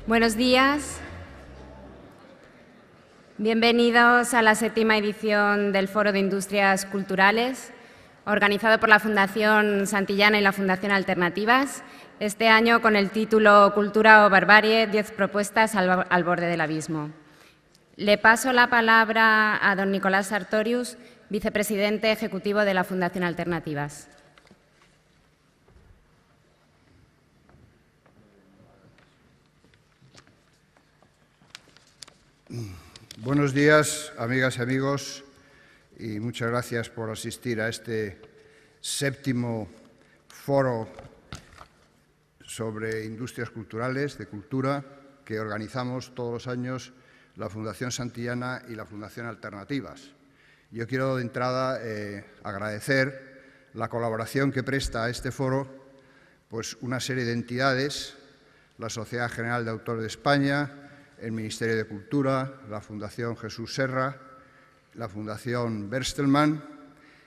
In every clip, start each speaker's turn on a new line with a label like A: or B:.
A: Buenos días. Bienvenidos a la 7ª edición del Foro de Industrias Culturales, organizado por la Fundación Santillana y la Fundación Alternativas, este año con el título Cultura o Barbarie, 10 propuestas al borde del abismo. Le paso la palabra a don Nicolás Sartorius, vicepresidente ejecutivo de la Fundación Alternativas.
B: Buenos días, amigas y amigos, y muchas gracias por asistir a este 7º foro sobre industrias culturales, de cultura, que organizamos todos los años la Fundación Santillana y la Fundación Alternativas. Yo quiero de entrada agradecer la colaboración que presta a este foro pues, una serie de entidades, la Sociedad General de Autores de España, el Ministerio de Cultura, la Fundación Jesús Serra, la Fundación Bertelsmann,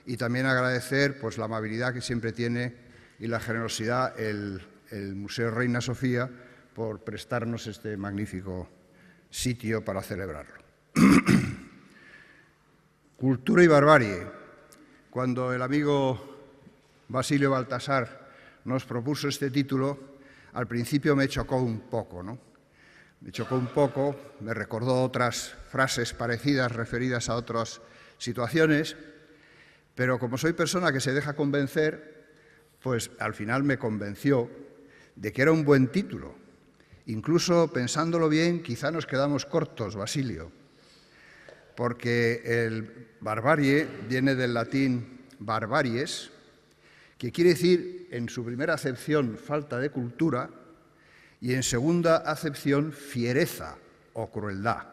B: y también agradecer pues, la amabilidad que siempre tiene y la generosidad el Museo Reina Sofía por prestarnos este magnífico sitio para celebrarlo. Cultura y barbarie. Cuando el amigo Basilio Baltasar nos propuso este título, al principio me chocó un poco, ¿no? Me chocó un poco, me recordó otras frases parecidas referidas a otras situaciones, pero como soy persona que se deja convencer, pues al final me convenció de que era un buen título. Incluso pensándolo bien, quizá nos quedamos cortos, Basilio, porque el barbarie viene del latín barbaries, que quiere decir, en su primera acepción, falta de cultura, y en segunda acepción, fiereza o crueldad.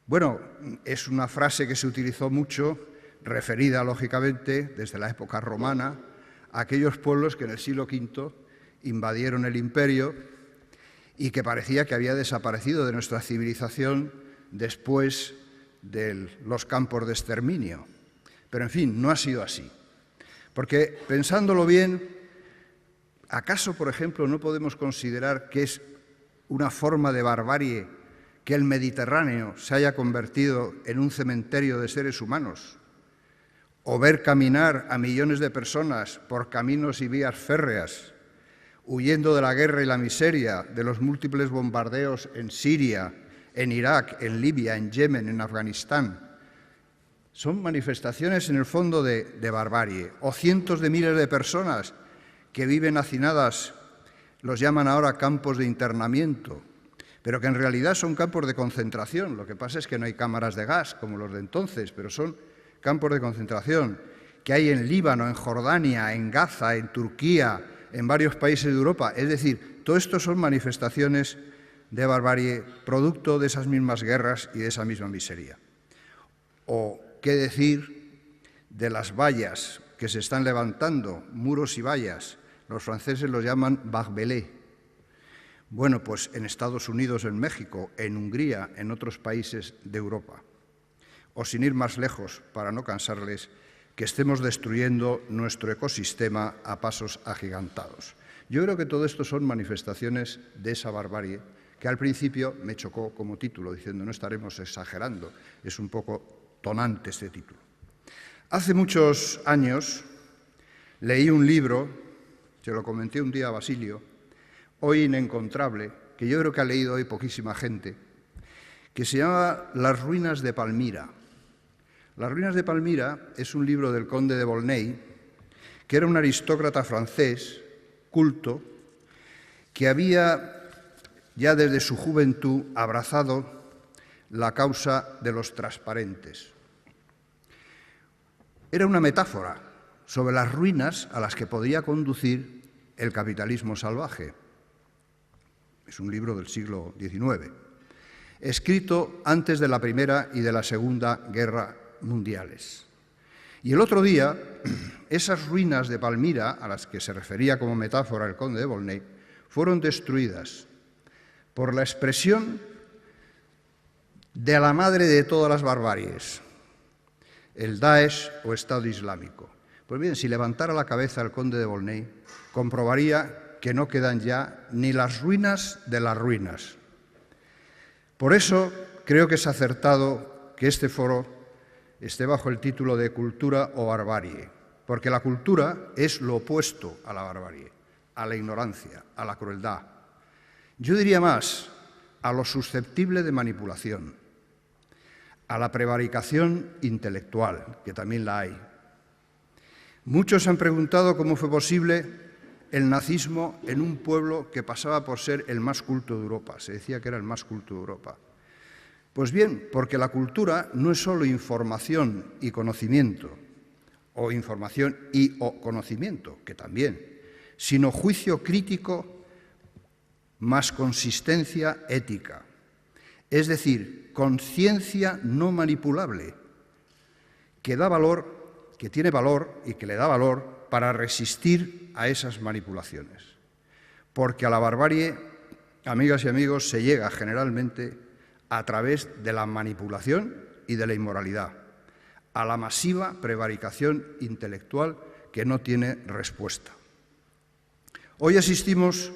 B: Bueno, es una frase que se utilizó mucho, referida, lógicamente, desde la época romana, a aquellos pueblos que en el siglo V invadieron el imperio y que parecía que había desaparecido de nuestra civilización después de los campos de exterminio. Pero, en fin, no ha sido así. Porque, pensándolo bien, ¿acaso, por ejemplo, no podemos considerar que es una forma de barbarie que el Mediterráneo se haya convertido en un cementerio de seres humanos? ¿O ver caminar a millones de personas por caminos y vías férreas, huyendo de la guerra y la miseria, de los múltiples bombardeos en Siria, en Irak, en Libia, en Yemen, en Afganistán? Son manifestaciones, en el fondo, de barbarie. O cientos de miles de personas que viven hacinadas, los llaman ahora campos de internamiento, pero que en realidad son campos de concentración. Lo que pasa es que no hay cámaras de gas como los de entonces, pero son campos de concentración que hay en Líbano, en Jordania, en Gaza, en Turquía, en varios países de Europa. Es decir, todo esto son manifestaciones de barbarie, producto de esas mismas guerras y de esa misma miseria. O qué decir de las vallas que se están levantando, muros y vallas. Los franceses los llaman barbelés. Bueno, pues en Estados Unidos, en México, en Hungría, en otros países de Europa. O sin ir más lejos, para no cansarles, que estemos destruyendo nuestro ecosistema a pasos agigantados. Yo creo que todo esto son manifestaciones de esa barbarie que al principio me chocó como título, diciendo no estaremos exagerando, es un poco tonante este título. Hace muchos años leí un libro, se lo comenté un día a Basilio, hoy inencontrable, que yo creo que ha leído hoy poquísima gente, que se llama Las ruinas de Palmira. Las ruinas de Palmira es un libro del conde de Volney, que era un aristócrata francés, culto, que había ya desde su juventud abrazado la causa de los transparentes. Era una metáfora sobre las ruinas a las que podría conducir El capitalismo salvaje. Es un libro del siglo XIX, escrito antes de la Primera y de la Segunda Guerra Mundiales. Y el otro día, esas ruinas de Palmira, a las que se refería como metáfora el conde de Volney, fueron destruidas por la expresión de la madre de todas las barbaries, el Daesh o Estado Islámico. Pues bien, si levantara la cabeza el conde de Volney, comprobaría que no quedan ya ni las ruinas de las ruinas. Por eso creo que es acertado que este foro esté bajo el título de Cultura o Barbarie, porque la cultura es lo opuesto a la barbarie, a la ignorancia, a la crueldad. Yo diría más, a lo susceptible de manipulación, a la prevaricación intelectual, que también la hay. Muchos han preguntado cómo fue posible el nazismo en un pueblo que pasaba por ser el más culto de Europa. Se decía que era el más culto de Europa. Pues bien, porque la cultura no es solo información y conocimiento, o información y o conocimiento, que también, sino juicio crítico más consistencia ética. Es decir, conciencia no manipulable, que da valor, que tiene valor y que le da valor para resistir a esas manipulaciones. Porque a la barbarie, amigas y amigos, se llega generalmente a través de la manipulación y de la inmoralidad, a la masiva prevaricación intelectual que no tiene respuesta. Hoy asistimos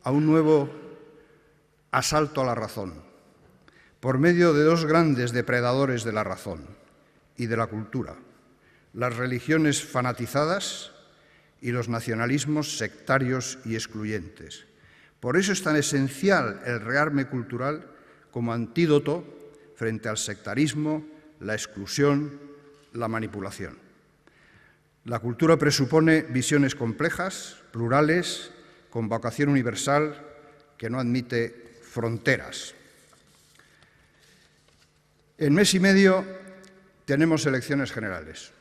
B: a un nuevo asalto a la razón, por medio de dos grandes depredadores de la razón y de la cultura, las religiones fanatizadas y los nacionalismos sectarios y excluyentes. Por eso es tan esencial el rearme cultural como antídoto frente al sectarismo, la exclusión, la manipulación. La cultura presupone visiones complejas, plurales, con vocación universal, que no admite fronteras. En mes y medio tenemos elecciones generales.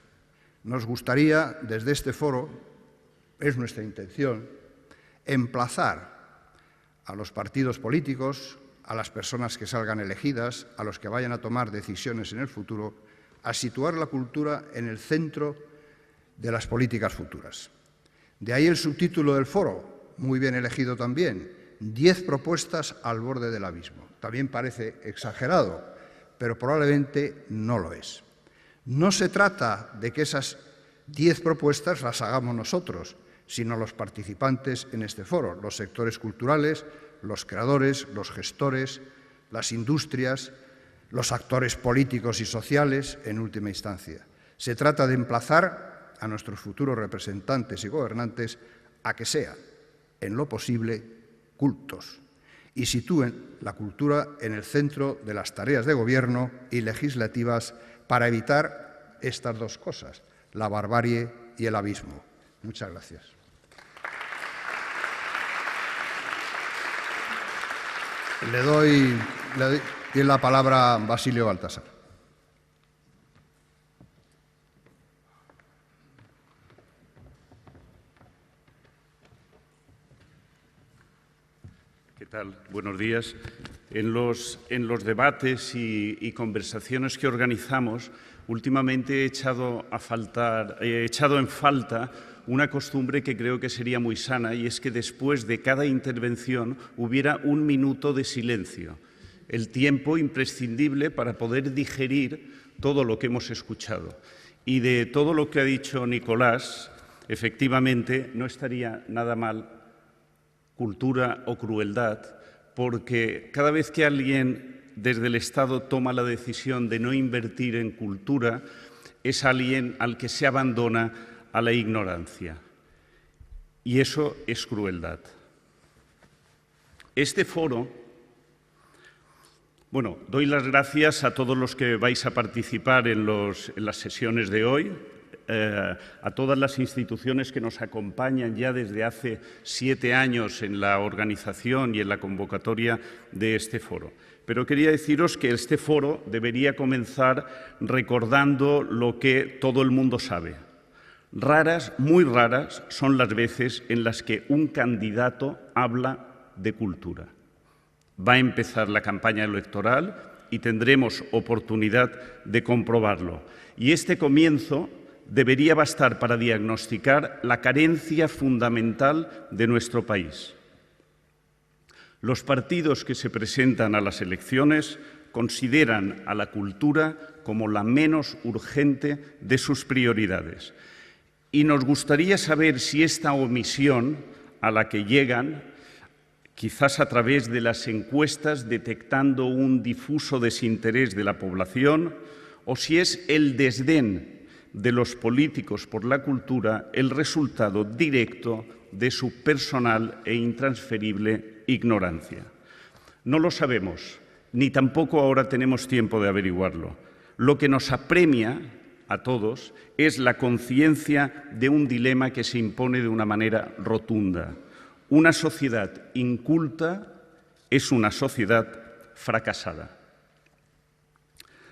B: Nos gustaría, desde este foro, es nuestra intención, emplazar a los partidos políticos, a las personas que salgan elegidas, a los que vayan a tomar decisiones en el futuro, a situar la cultura en el centro de las políticas futuras. De ahí el subtítulo del foro, muy bien elegido también, 10 propuestas al borde del abismo. También parece exagerado, pero probablemente no lo es. No se trata de que esas 10 propuestas las hagamos nosotros, sino los participantes en este foro, los sectores culturales, los creadores, los gestores, las industrias, los actores políticos y sociales, en última instancia. Se trata de emplazar a nuestros futuros representantes y gobernantes a que sean, en lo posible, cultos y sitúen la cultura en el centro de las tareas de gobierno y legislativas para evitar estas dos cosas, la barbarie y el abismo. Muchas gracias. Le doy la palabra a Basilio Baltasar.
C: ¿Qué tal? Buenos días. En los debates y conversaciones que organizamos, últimamente he echado en falta una costumbre que creo que sería muy sana, y es que después de cada intervención hubiera un minuto de silencio, el tiempo imprescindible para poder digerir todo lo que hemos escuchado. Y de todo lo que ha dicho Nicolás, efectivamente, no estaría nada mal cultura o crueldad, porque cada vez que alguien desde el Estado toma la decisión de no invertir en cultura, es alguien al que se abandona a la ignorancia. Y eso es crueldad. Este foro, bueno, doy las gracias a todos los que vais a participar en las sesiones de hoy, a todas las instituciones que nos acompañan ya desde hace 7 años en la organización y en la convocatoria de este foro. Pero quería deciros que este foro debería comenzar recordando lo que todo el mundo sabe. Raras, muy raras, son las veces en las que un candidato habla de cultura. Va a empezar la campaña electoral y tendremos oportunidad de comprobarlo. Y este comienzo debería bastar para diagnosticar la carencia fundamental de nuestro país. Los partidos que se presentan a las elecciones consideran a la cultura como la menos urgente de sus prioridades. Y nos gustaría saber si esta omisión a la que llegan, quizás a través de las encuestas detectando un difuso desinterés de la población, o si es el desdén de los políticos por la cultura el resultado directo de su personal e intransferible ignorancia. No lo sabemos, ni tampoco ahora tenemos tiempo de averiguarlo. Lo que nos apremia a todos es la conciencia de un dilema que se impone de una manera rotunda. Una sociedad inculta es una sociedad fracasada.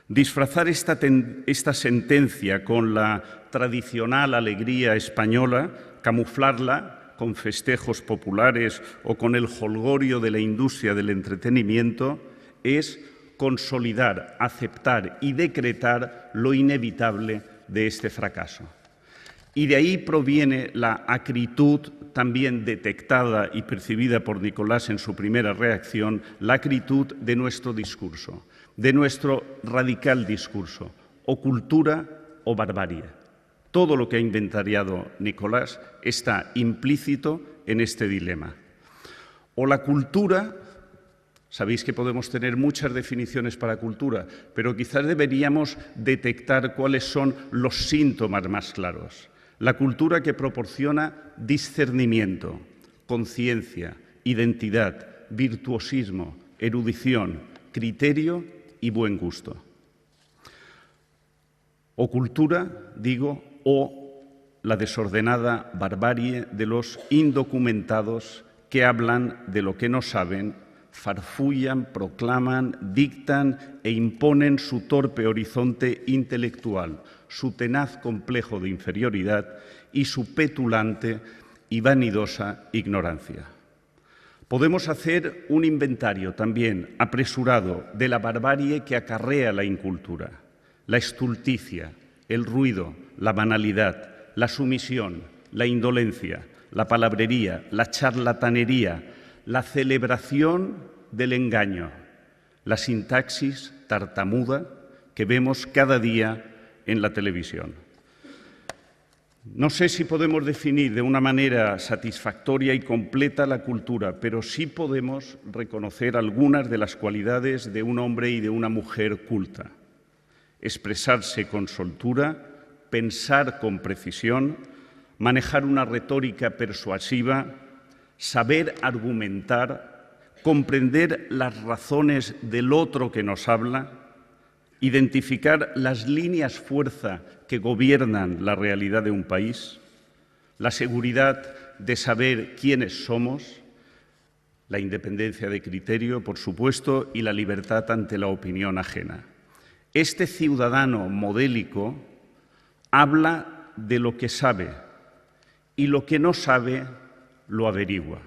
C: Disfrazar esta sentencia con la tradicional alegría española, camuflarla con festejos populares o con el jolgorio de la industria del entretenimiento, es consolidar, aceptar y decretar lo inevitable de este fracaso. Y de ahí proviene la acritud también detectada y percibida por Nicolás en su primera reacción, la acritud de nuestro discurso, de nuestro radical discurso, o cultura o barbarie. Todo lo que ha inventariado Nicolás está implícito en este dilema. O la cultura, sabéis que podemos tener muchas definiciones para cultura, pero quizás deberíamos detectar cuáles son los síntomas más claros. La cultura que proporciona discernimiento, conciencia, identidad, virtuosismo, erudición, criterio y buen gusto. O cultura, digo, o la desordenada barbarie de los indocumentados que hablan de lo que no saben, farfullan, proclaman, dictan e imponen su torpe horizonte intelectual, su tenaz complejo de inferioridad y su petulante y vanidosa ignorancia. Podemos hacer un inventario también apresurado de la barbarie que acarrea la incultura, la estulticia, el ruido, la banalidad, la sumisión, la indolencia, la palabrería, la charlatanería, la celebración del engaño, la sintaxis tartamuda que vemos cada día en la televisión. No sé si podemos definir de una manera satisfactoria y completa la cultura, pero sí podemos reconocer algunas de las cualidades de un hombre y de una mujer culta. Expresarse con soltura, pensar con precisión, manejar una retórica persuasiva, saber argumentar, comprender las razones del otro que nos habla, identificar las líneas fuerza que gobiernan la realidad de un país, la seguridad de saber quiénes somos, la independencia de criterio, por supuesto, y la libertad ante la opinión ajena. Este ciudadano modélico habla de lo que sabe y lo que no sabe lo averigua.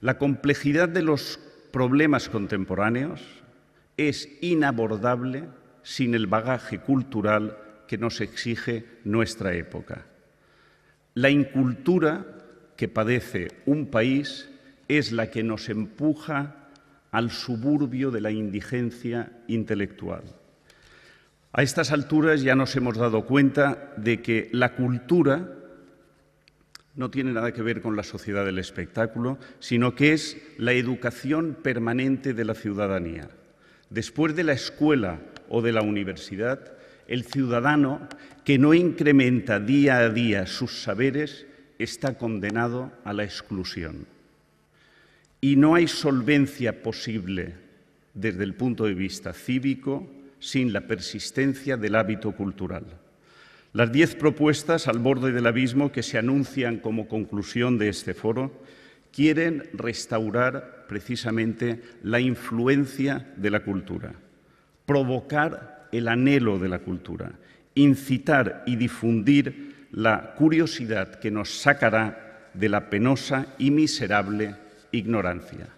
C: La complejidad de los problemas contemporáneos es inabordable sin el bagaje cultural que nos exige nuestra época. La incultura que padece un país es la que nos empuja al suburbio de la indigencia intelectual. A estas alturas ya nos hemos dado cuenta de que la cultura no tiene nada que ver con la sociedad del espectáculo, sino que es la educación permanente de la ciudadanía. Después de la escuela o de la universidad, el ciudadano que no incrementa día a día sus saberes está condenado a la exclusión. Y no hay solvencia posible desde el punto de vista cívico sin la persistencia del hábito cultural. Las 10 propuestas al borde del abismo que se anuncian como conclusión de este foro quieren restaurar precisamente la influencia de la cultura, provocar el anhelo de la cultura, incitar y difundir la curiosidad que nos sacará de la penosa y miserable ignorancia.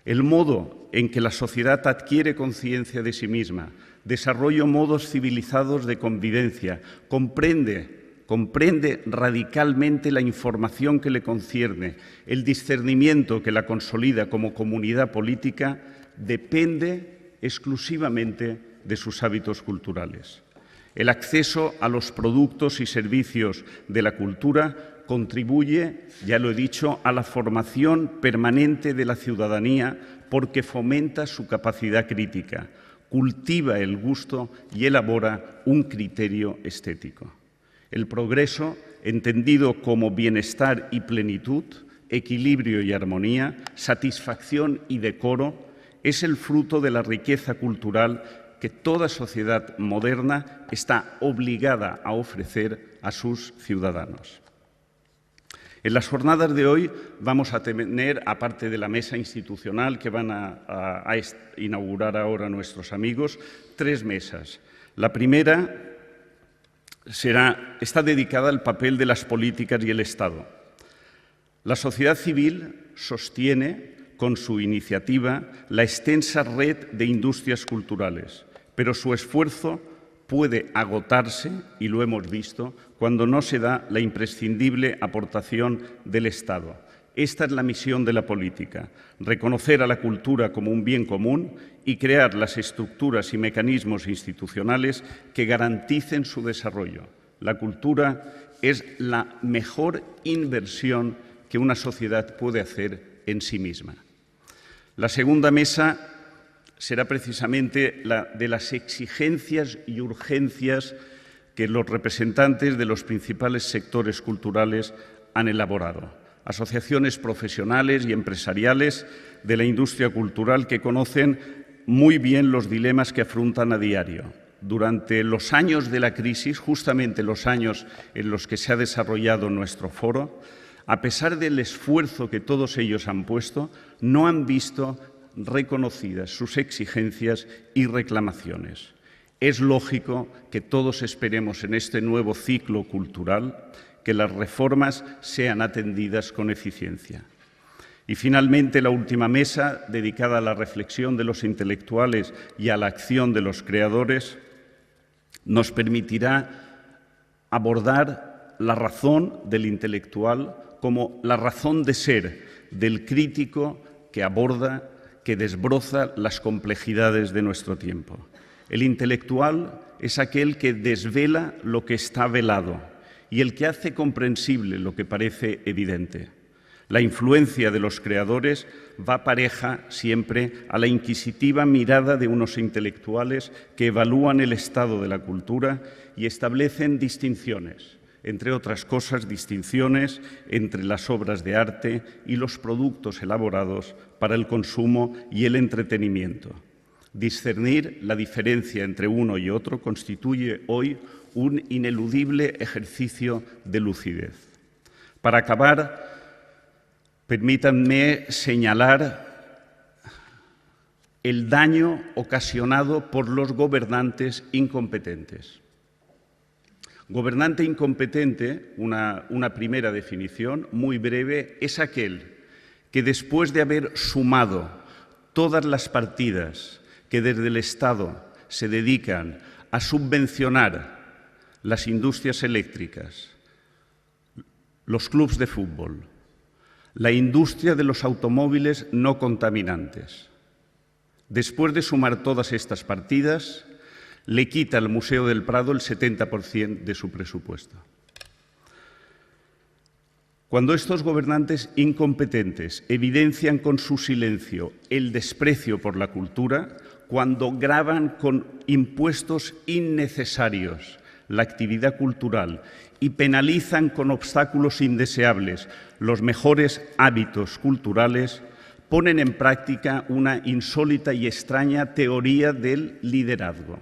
C: El modo en que la sociedad adquiere conciencia de sí misma, desarrolla modos civilizados de convivencia, comprende radicalmente la información que le concierne, el discernimiento que la consolida como comunidad política, depende exclusivamente de sus hábitos culturales. El acceso a los productos y servicios de la cultura contribuye, ya lo he dicho, a la formación permanente de la ciudadanía porque fomenta su capacidad crítica, cultiva el gusto y elabora un criterio estético. El progreso, entendido como bienestar y plenitud, equilibrio y armonía, satisfacción y decoro, es el fruto de la riqueza cultural que toda sociedad moderna está obligada a ofrecer a sus ciudadanos. En las jornadas de hoy vamos a tener, aparte de la mesa institucional que van a inaugurar ahora nuestros amigos, 3 mesas. La primera está dedicada al papel de las políticas y el Estado. La sociedad civil sostiene con su iniciativa la extensa red de industrias culturales, pero su esfuerzo puede agotarse, y lo hemos visto, cuando no se da la imprescindible aportación del Estado. Esta es la misión de la política, reconocer a la cultura como un bien común y crear las estructuras y mecanismos institucionales que garanticen su desarrollo. La cultura es la mejor inversión que una sociedad puede hacer en sí misma. La segunda mesa será precisamente la de las exigencias y urgencias que los representantes de los principales sectores culturales han elaborado. Asociaciones profesionales y empresariales de la industria cultural que conocen muy bien los dilemas que afrontan a diario. Durante los años de la crisis, justamente los años en los que se ha desarrollado nuestro foro, a pesar del esfuerzo que todos ellos han puesto, no han visto reconocidas sus exigencias y reclamaciones. Es lógico que todos esperemos en este nuevo ciclo cultural que las reformas sean atendidas con eficiencia. Y finalmente la última mesa, dedicada a la reflexión de los intelectuales y a la acción de los creadores, nos permitirá abordar la razón del intelectual como la razón de ser del crítico que aborda, que desbroza las complejidades de nuestro tiempo. El intelectual es aquel que desvela lo que está velado y el que hace comprensible lo que parece evidente. La influencia de los creadores va pareja siempre a la inquisitiva mirada de unos intelectuales que evalúan el estado de la cultura y establecen distinciones, entre otras cosas, distinciones entre las obras de arte y los productos elaborados para el consumo y el entretenimiento. Discernir la diferencia entre uno y otro constituye hoy un ineludible ejercicio de lucidez. Para acabar, permítanme señalar el daño ocasionado por los gobernantes incompetentes. Gobernante incompetente, una primera definición muy breve, es aquel que después de haber sumado todas las partidas que desde el Estado se dedican a subvencionar las industrias eléctricas, los clubs de fútbol, la industria de los automóviles no contaminantes, después de sumar todas estas partidas, le quita al Museo del Prado el 70% de su presupuesto. Cuando estos gobernantes incompetentes evidencian con su silencio el desprecio por la cultura, cuando gravan con impuestos innecesarios la actividad cultural y penalizan con obstáculos indeseables los mejores hábitos culturales, ponen en práctica una insólita y extraña teoría del liderazgo.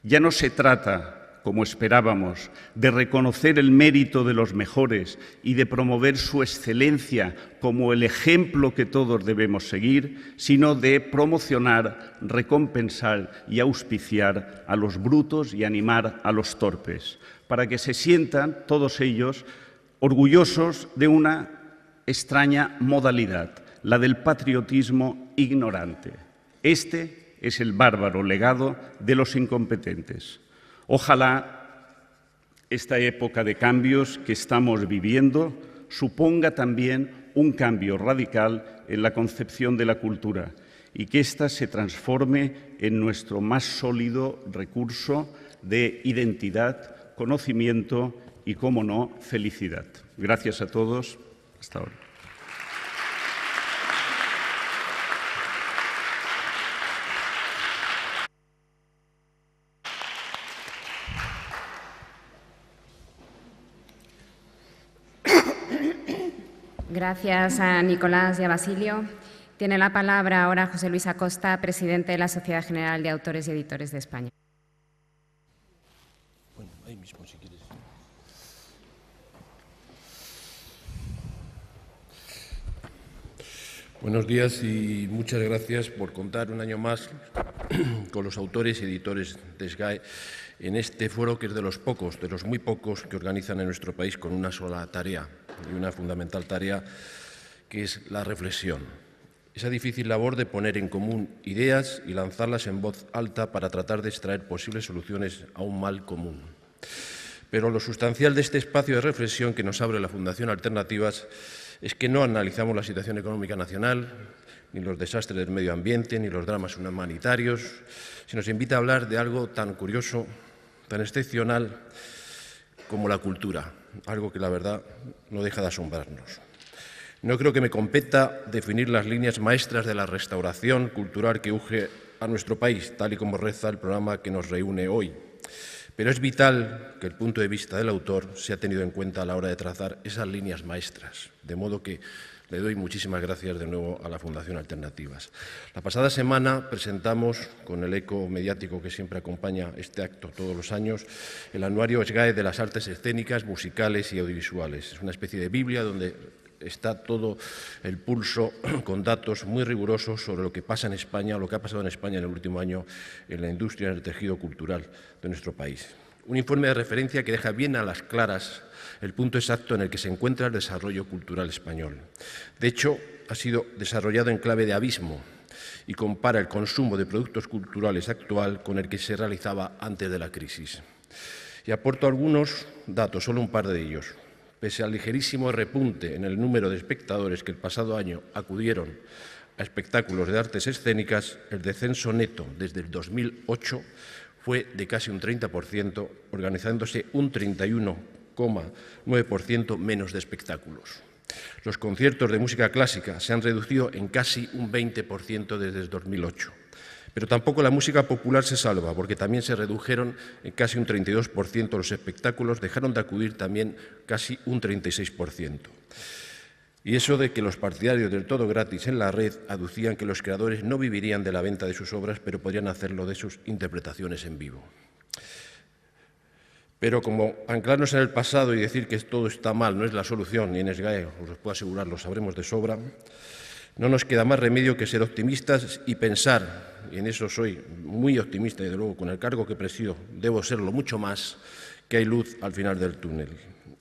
C: Ya no se trata, como esperábamos, de reconocer el mérito de los mejores y de promover su excelencia como el ejemplo que todos debemos seguir, sino de promocionar, recompensar y auspiciar a los brutos y animar a los torpes, para que se sientan todos ellos orgullosos de una extraña modalidad, la del patriotismo ignorante. Este es el bárbaro legado de los incompetentes. Ojalá esta época de cambios que estamos viviendo suponga también un cambio radical en la concepción de la cultura y que ésta se transforme en nuestro más sólido recurso de identidad, conocimiento y, cómo no, felicidad. Gracias a todos. Hasta ahora.
A: Gracias a Nicolás y a Basilio. Tiene la palabra ahora José Luis Acosta, presidente de la Sociedad General de Autores y Editores de España.
D: Bueno, ahí mismo, si quieres. Buenos días y muchas gracias por contar un año más con los autores y editores de SGAE en este foro que es de los pocos, de los muy pocos que organizan en nuestro país con una sola tarea y una fundamental tarea que es la reflexión. Esa difícil labor de poner en común ideas y lanzarlas en voz alta para tratar de extraer posibles soluciones a un mal común. Pero lo sustancial de este espacio de reflexión que nos abre la Fundación Alternativas es que no analizamos la situación económica nacional, ni los desastres del medio ambiente, ni los dramas humanitarios, sino nos invita a hablar de algo tan curioso, tan excepcional como la cultura, algo que la verdad no deja de asombrarnos. No creo que me competa definir las líneas maestras de la restauración cultural que urge a nuestro país, tal y como reza el programa que nos reúne hoy. Pero es vital que el punto de vista del autor sea tenido en cuenta a la hora de trazar esas líneas maestras, de modo que le doy muchísimas gracias de nuevo a la Fundación Alternativas. La pasada semana presentamos, con el eco mediático que siempre acompaña este acto todos los años, el anuario SGAE de las artes escénicas, musicales y audiovisuales. Es una especie de Biblia donde está todo el pulso con datos muy rigurosos sobre lo que pasa en España, o lo que ha pasado en España en el último año en la industria, en el tejido cultural de nuestro país. Un informe de referencia que deja bien a las claras el punto exacto en el que se encuentra el desarrollo cultural español. De hecho, ha sido desarrollado en clave de abismo y compara el consumo de productos culturales actual con el que se realizaba antes de la crisis. Y aporto algunos datos, solo un par de ellos. Pese al ligerísimo repunte en el número de espectadores que el pasado año acudieron a espectáculos de artes escénicas, el descenso neto desde el 2008 fue de casi un 30%, organizándose un 31,9% menos de espectáculos. Los conciertos de música clásica se han reducido en casi un 20% desde el 2008. Pero tampoco la música popular se salva, porque también se redujeron en casi un 32% los espectáculos, dejaron de acudir también casi un 36%. Y eso de que los partidarios del todo gratis en la red aducían que los creadores no vivirían de la venta de sus obras, pero podrían hacerlo de sus interpretaciones en vivo. Pero como anclarnos en el pasado y decir que todo está mal no es la solución, ni en SGAE, os puedo asegurar, lo sabremos de sobra, no nos queda más remedio que ser optimistas y pensar, y en eso soy muy optimista y de luego con el cargo que presido debo serlo mucho más, que hay luz al final del túnel.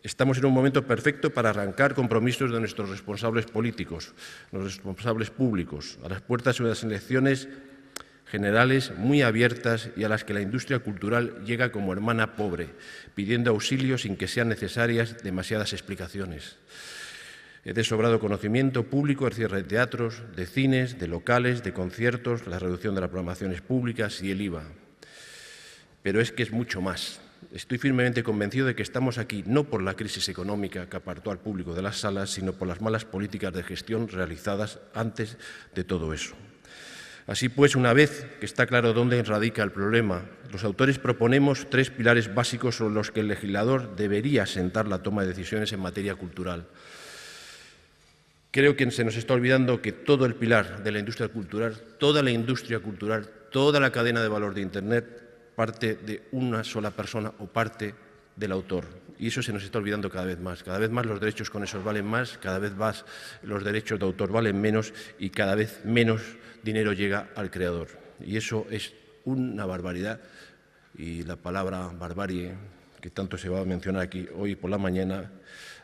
D: Estamos en un momento perfecto para arrancar compromisos de nuestros responsables políticos, los responsables públicos, a las puertas de unas elecciones generales muy abiertas y a las que la industria cultural llega como hermana pobre, pidiendo auxilio sin que sean necesarias demasiadas explicaciones. De sobrado conocimiento público el cierre de teatros, de cines, de locales, de conciertos, la reducción de las programaciones públicas y el IVA. Pero es que es mucho más. Estoy firmemente convencido de que estamos aquí no por la crisis económica que apartó al público de las salas, sino por las malas políticas de gestión realizadas antes de todo eso. Así pues, una vez que está claro dónde radica el problema, los autores proponemos 3 pilares básicos sobre los que el legislador debería sentar la toma de decisiones en materia cultural. Creo que se nos está olvidando que todo el pilar de la industria cultural, toda la industria cultural, toda la cadena de valor de Internet parte de una sola persona o parte del autor. Y eso se nos está olvidando cada vez más. Cada vez más los derechos conexos valen más, cada vez más los derechos de autor valen menos y cada vez menos dinero llega al creador. Y eso es una barbaridad. Y la palabra barbarie, que tanto se va a mencionar aquí hoy por la mañana,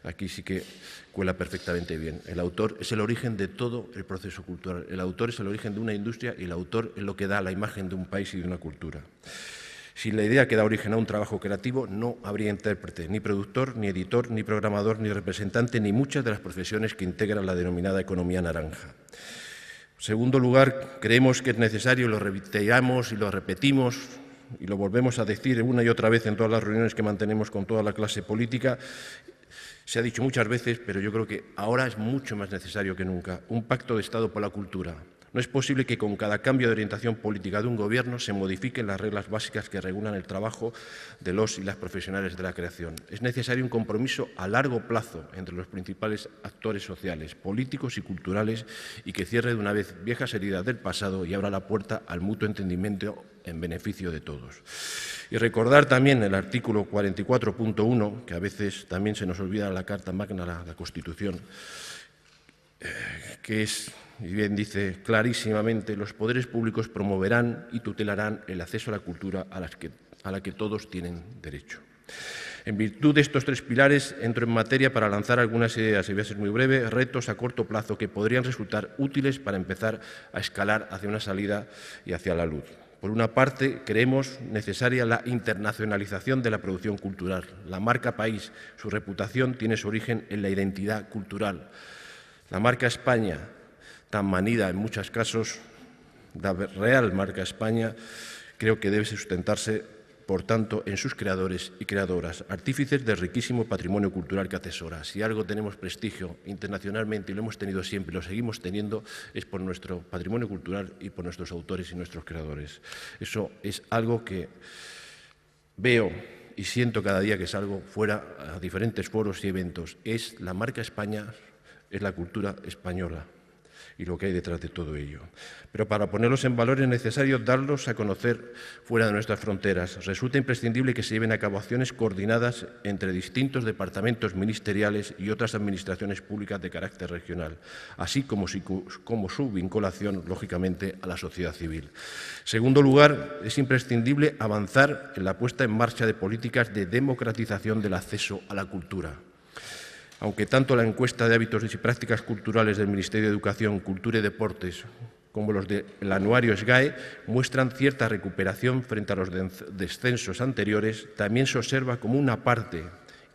D: aquí sí que cuela perfectamente bien. El autor es el origen de todo el proceso cultural. El autor es el origen de una industria y el autor es lo que da la imagen de un país y de una cultura. Sin la idea que da origen a un trabajo creativo, no habría intérprete, ni productor, ni editor, ni programador, ni representante, ni muchas de las profesiones que integran la denominada economía naranja. En segundo lugar, creemos que es necesario, lo reiteramos y lo repetimos, y lo volvemos a decir una y otra vez en todas las reuniones que mantenemos con toda la clase política. Se ha dicho muchas veces, pero yo creo que ahora es mucho más necesario que nunca, un pacto de Estado por la cultura. No es posible que con cada cambio de orientación política de un gobierno se modifiquen las reglas básicas que regulan el trabajo de los y las profesionales de la creación. Es necesario un compromiso a largo plazo entre los principales actores sociales, políticos y culturales y que cierre de una vez viejas heridas del pasado y abra la puerta al mutuo entendimiento en beneficio de todos. Y recordar también el artículo 44.1, que a veces también se nos olvida la Carta Magna, la Constitución, que es, y bien dice clarísimamente, los poderes públicos promoverán y tutelarán el acceso a la cultura a la que todos tienen derecho. En virtud de estos tres pilares, entro en materia para lanzar algunas ideas, y voy a ser muy breve, retos a corto plazo que podrían resultar útiles para empezar a escalar hacia una salida y hacia la luz. Por una parte, creemos necesaria la internacionalización de la producción cultural. La marca país, su reputación, tiene su origen en la identidad cultural. La marca España, tan manida en muchos casos, la real marca España, creo que debe sustentarse, por tanto, en sus creadores y creadoras, artífices del riquísimo patrimonio cultural que atesora. Si algo tenemos prestigio internacionalmente, y lo hemos tenido siempre, lo seguimos teniendo, es por nuestro patrimonio cultural y por nuestros autores y nuestros creadores. Eso es algo que veo y siento cada día que salgo fuera a diferentes foros y eventos. Es la marca España, es la cultura española y lo que hay detrás de todo ello. Pero para ponerlos en valor es necesario darlos a conocer fuera de nuestras fronteras. Resulta imprescindible que se lleven a cabo acciones coordinadas entre distintos departamentos ministeriales y otras administraciones públicas de carácter regional, así como su vinculación, lógicamente, a la sociedad civil. En segundo lugar, es imprescindible avanzar en la puesta en marcha de políticas de democratización del acceso a la cultura. Aunque tanto la encuesta de hábitos y prácticas culturales del Ministerio de Educación, Cultura y Deportes como los del anuario SGAE muestran cierta recuperación frente a los descensos anteriores, también se observa como una parte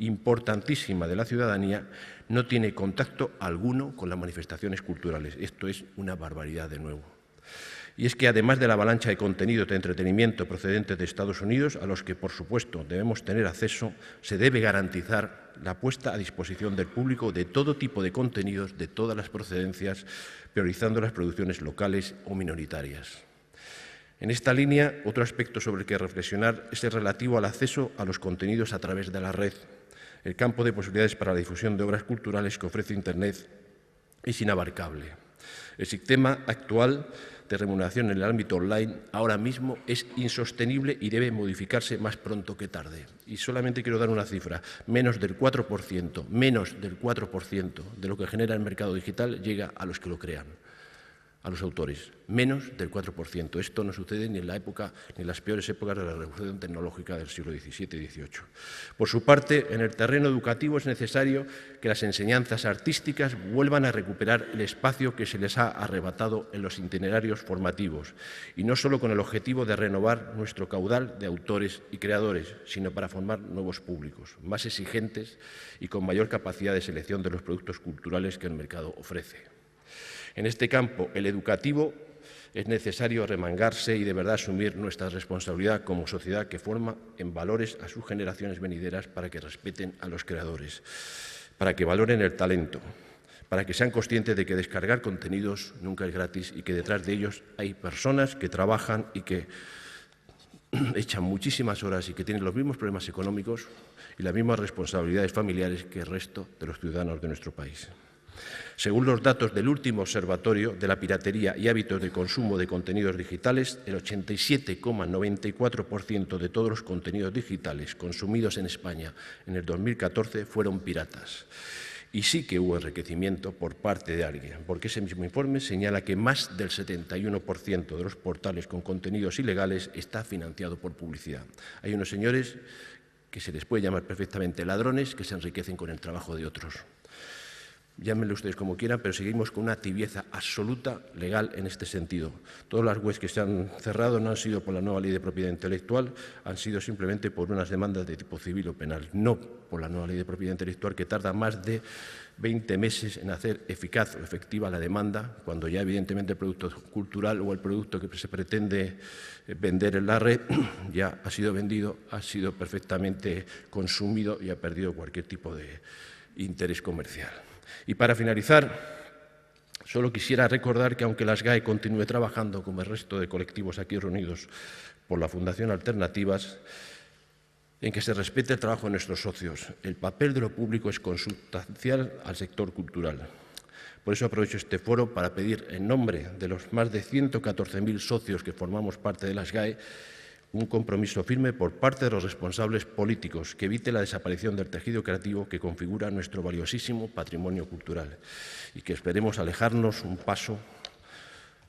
D: importantísima de la ciudadanía no tiene contacto alguno con las manifestaciones culturales. Esto es una barbaridad de nuevo. Y es que además de la avalancha de contenidos de entretenimiento procedentes de Estados Unidos, a los que por supuesto debemos tener acceso, se debe garantizar la puesta a disposición del público de todo tipo de contenidos, de todas las procedencias, priorizando las producciones locales o minoritarias. En esta línea, otro aspecto sobre el que reflexionar es el relativo al acceso a los contenidos a través de la red. El campo de posibilidades para la difusión de obras culturales que ofrece Internet es inabarcable. El sistema actual de remuneración en el ámbito online ahora mismo es insostenible y debe modificarse más pronto que tarde. Y solamente quiero dar una cifra, menos del 4% de lo que genera el mercado digital llega a los que lo crean, a los autores, menos del 4%. Esto no sucede ni en la época, ni en las peores épocas de la revolución tecnológica del siglo XVII y XVIII. Por su parte, en el terreno educativo es necesario que las enseñanzas artísticas vuelvan a recuperar el espacio que se les ha arrebatado en los itinerarios formativos, y no solo con el objetivo de renovar nuestro caudal de autores y creadores, sino para formar nuevos públicos, más exigentes y con mayor capacidad de selección de los productos culturales que el mercado ofrece. En este campo, el educativo, es necesario remangarse y de verdad asumir nuestra responsabilidad como sociedad que forma en valores a sus generaciones venideras para que respeten a los creadores, para que valoren el talento, para que sean conscientes de que descargar contenidos nunca es gratis y que detrás de ellos hay personas que trabajan y que echan muchísimas horas y que tienen los mismos problemas económicos y las mismas responsabilidades familiares que el resto de los ciudadanos de nuestro país. Según los datos del último Observatorio de la Piratería y Hábitos de Consumo de Contenidos Digitales, el 87,94% de todos los contenidos digitales consumidos en España en el 2014 fueron piratas. Y sí que hubo enriquecimiento por parte de alguien, porque ese mismo informe señala que más del 71% de los portales con contenidos ilegales está financiado por publicidad. Hay unos señores que se les puede llamar perfectamente ladrones que se enriquecen con el trabajo de otros. Llámenlo ustedes como quieran, pero seguimos con una tibieza absoluta legal en este sentido. Todas las webs que se han cerrado no han sido por la nueva ley de propiedad intelectual, han sido simplemente por unas demandas de tipo civil o penal, no por la nueva ley de propiedad intelectual, que tarda más de 20 meses en hacer eficaz o efectiva la demanda, cuando ya evidentemente el producto cultural o el producto que se pretende vender en la red ya ha sido vendido, ha sido perfectamente consumido y ha perdido cualquier tipo de interés comercial. Y para finalizar, solo quisiera recordar que aunque la SGAE continúe trabajando como el resto de colectivos aquí reunidos por la Fundación Alternativas, en que se respete el trabajo de nuestros socios, el papel de lo público es consustancial al sector cultural. Por eso aprovecho este foro para pedir, en nombre de los más de 114.000 socios que formamos parte de la SGAE, un compromiso firme por parte de los responsables políticos que evite la desaparición del tejido creativo que configura nuestro valiosísimo patrimonio cultural y que esperemos alejarnos un paso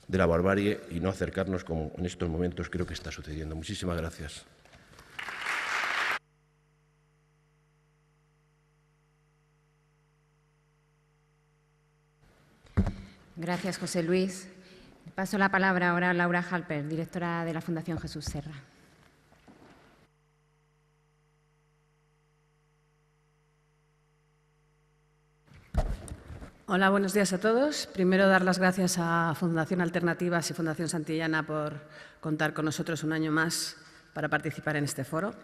D: de la barbarie y no acercarnos como en estos momentos creo que está sucediendo. Muchísimas gracias.
A: Gracias, José Luis. Paso la palabra ahora a Laura Halper, directora de la Fundación Jesús Serra.
E: Hola, buenos días a todos. Primero, dar las gracias a Fundación Alternativas y Fundación Santillana por contar con nosotros un año más para participar en este foro.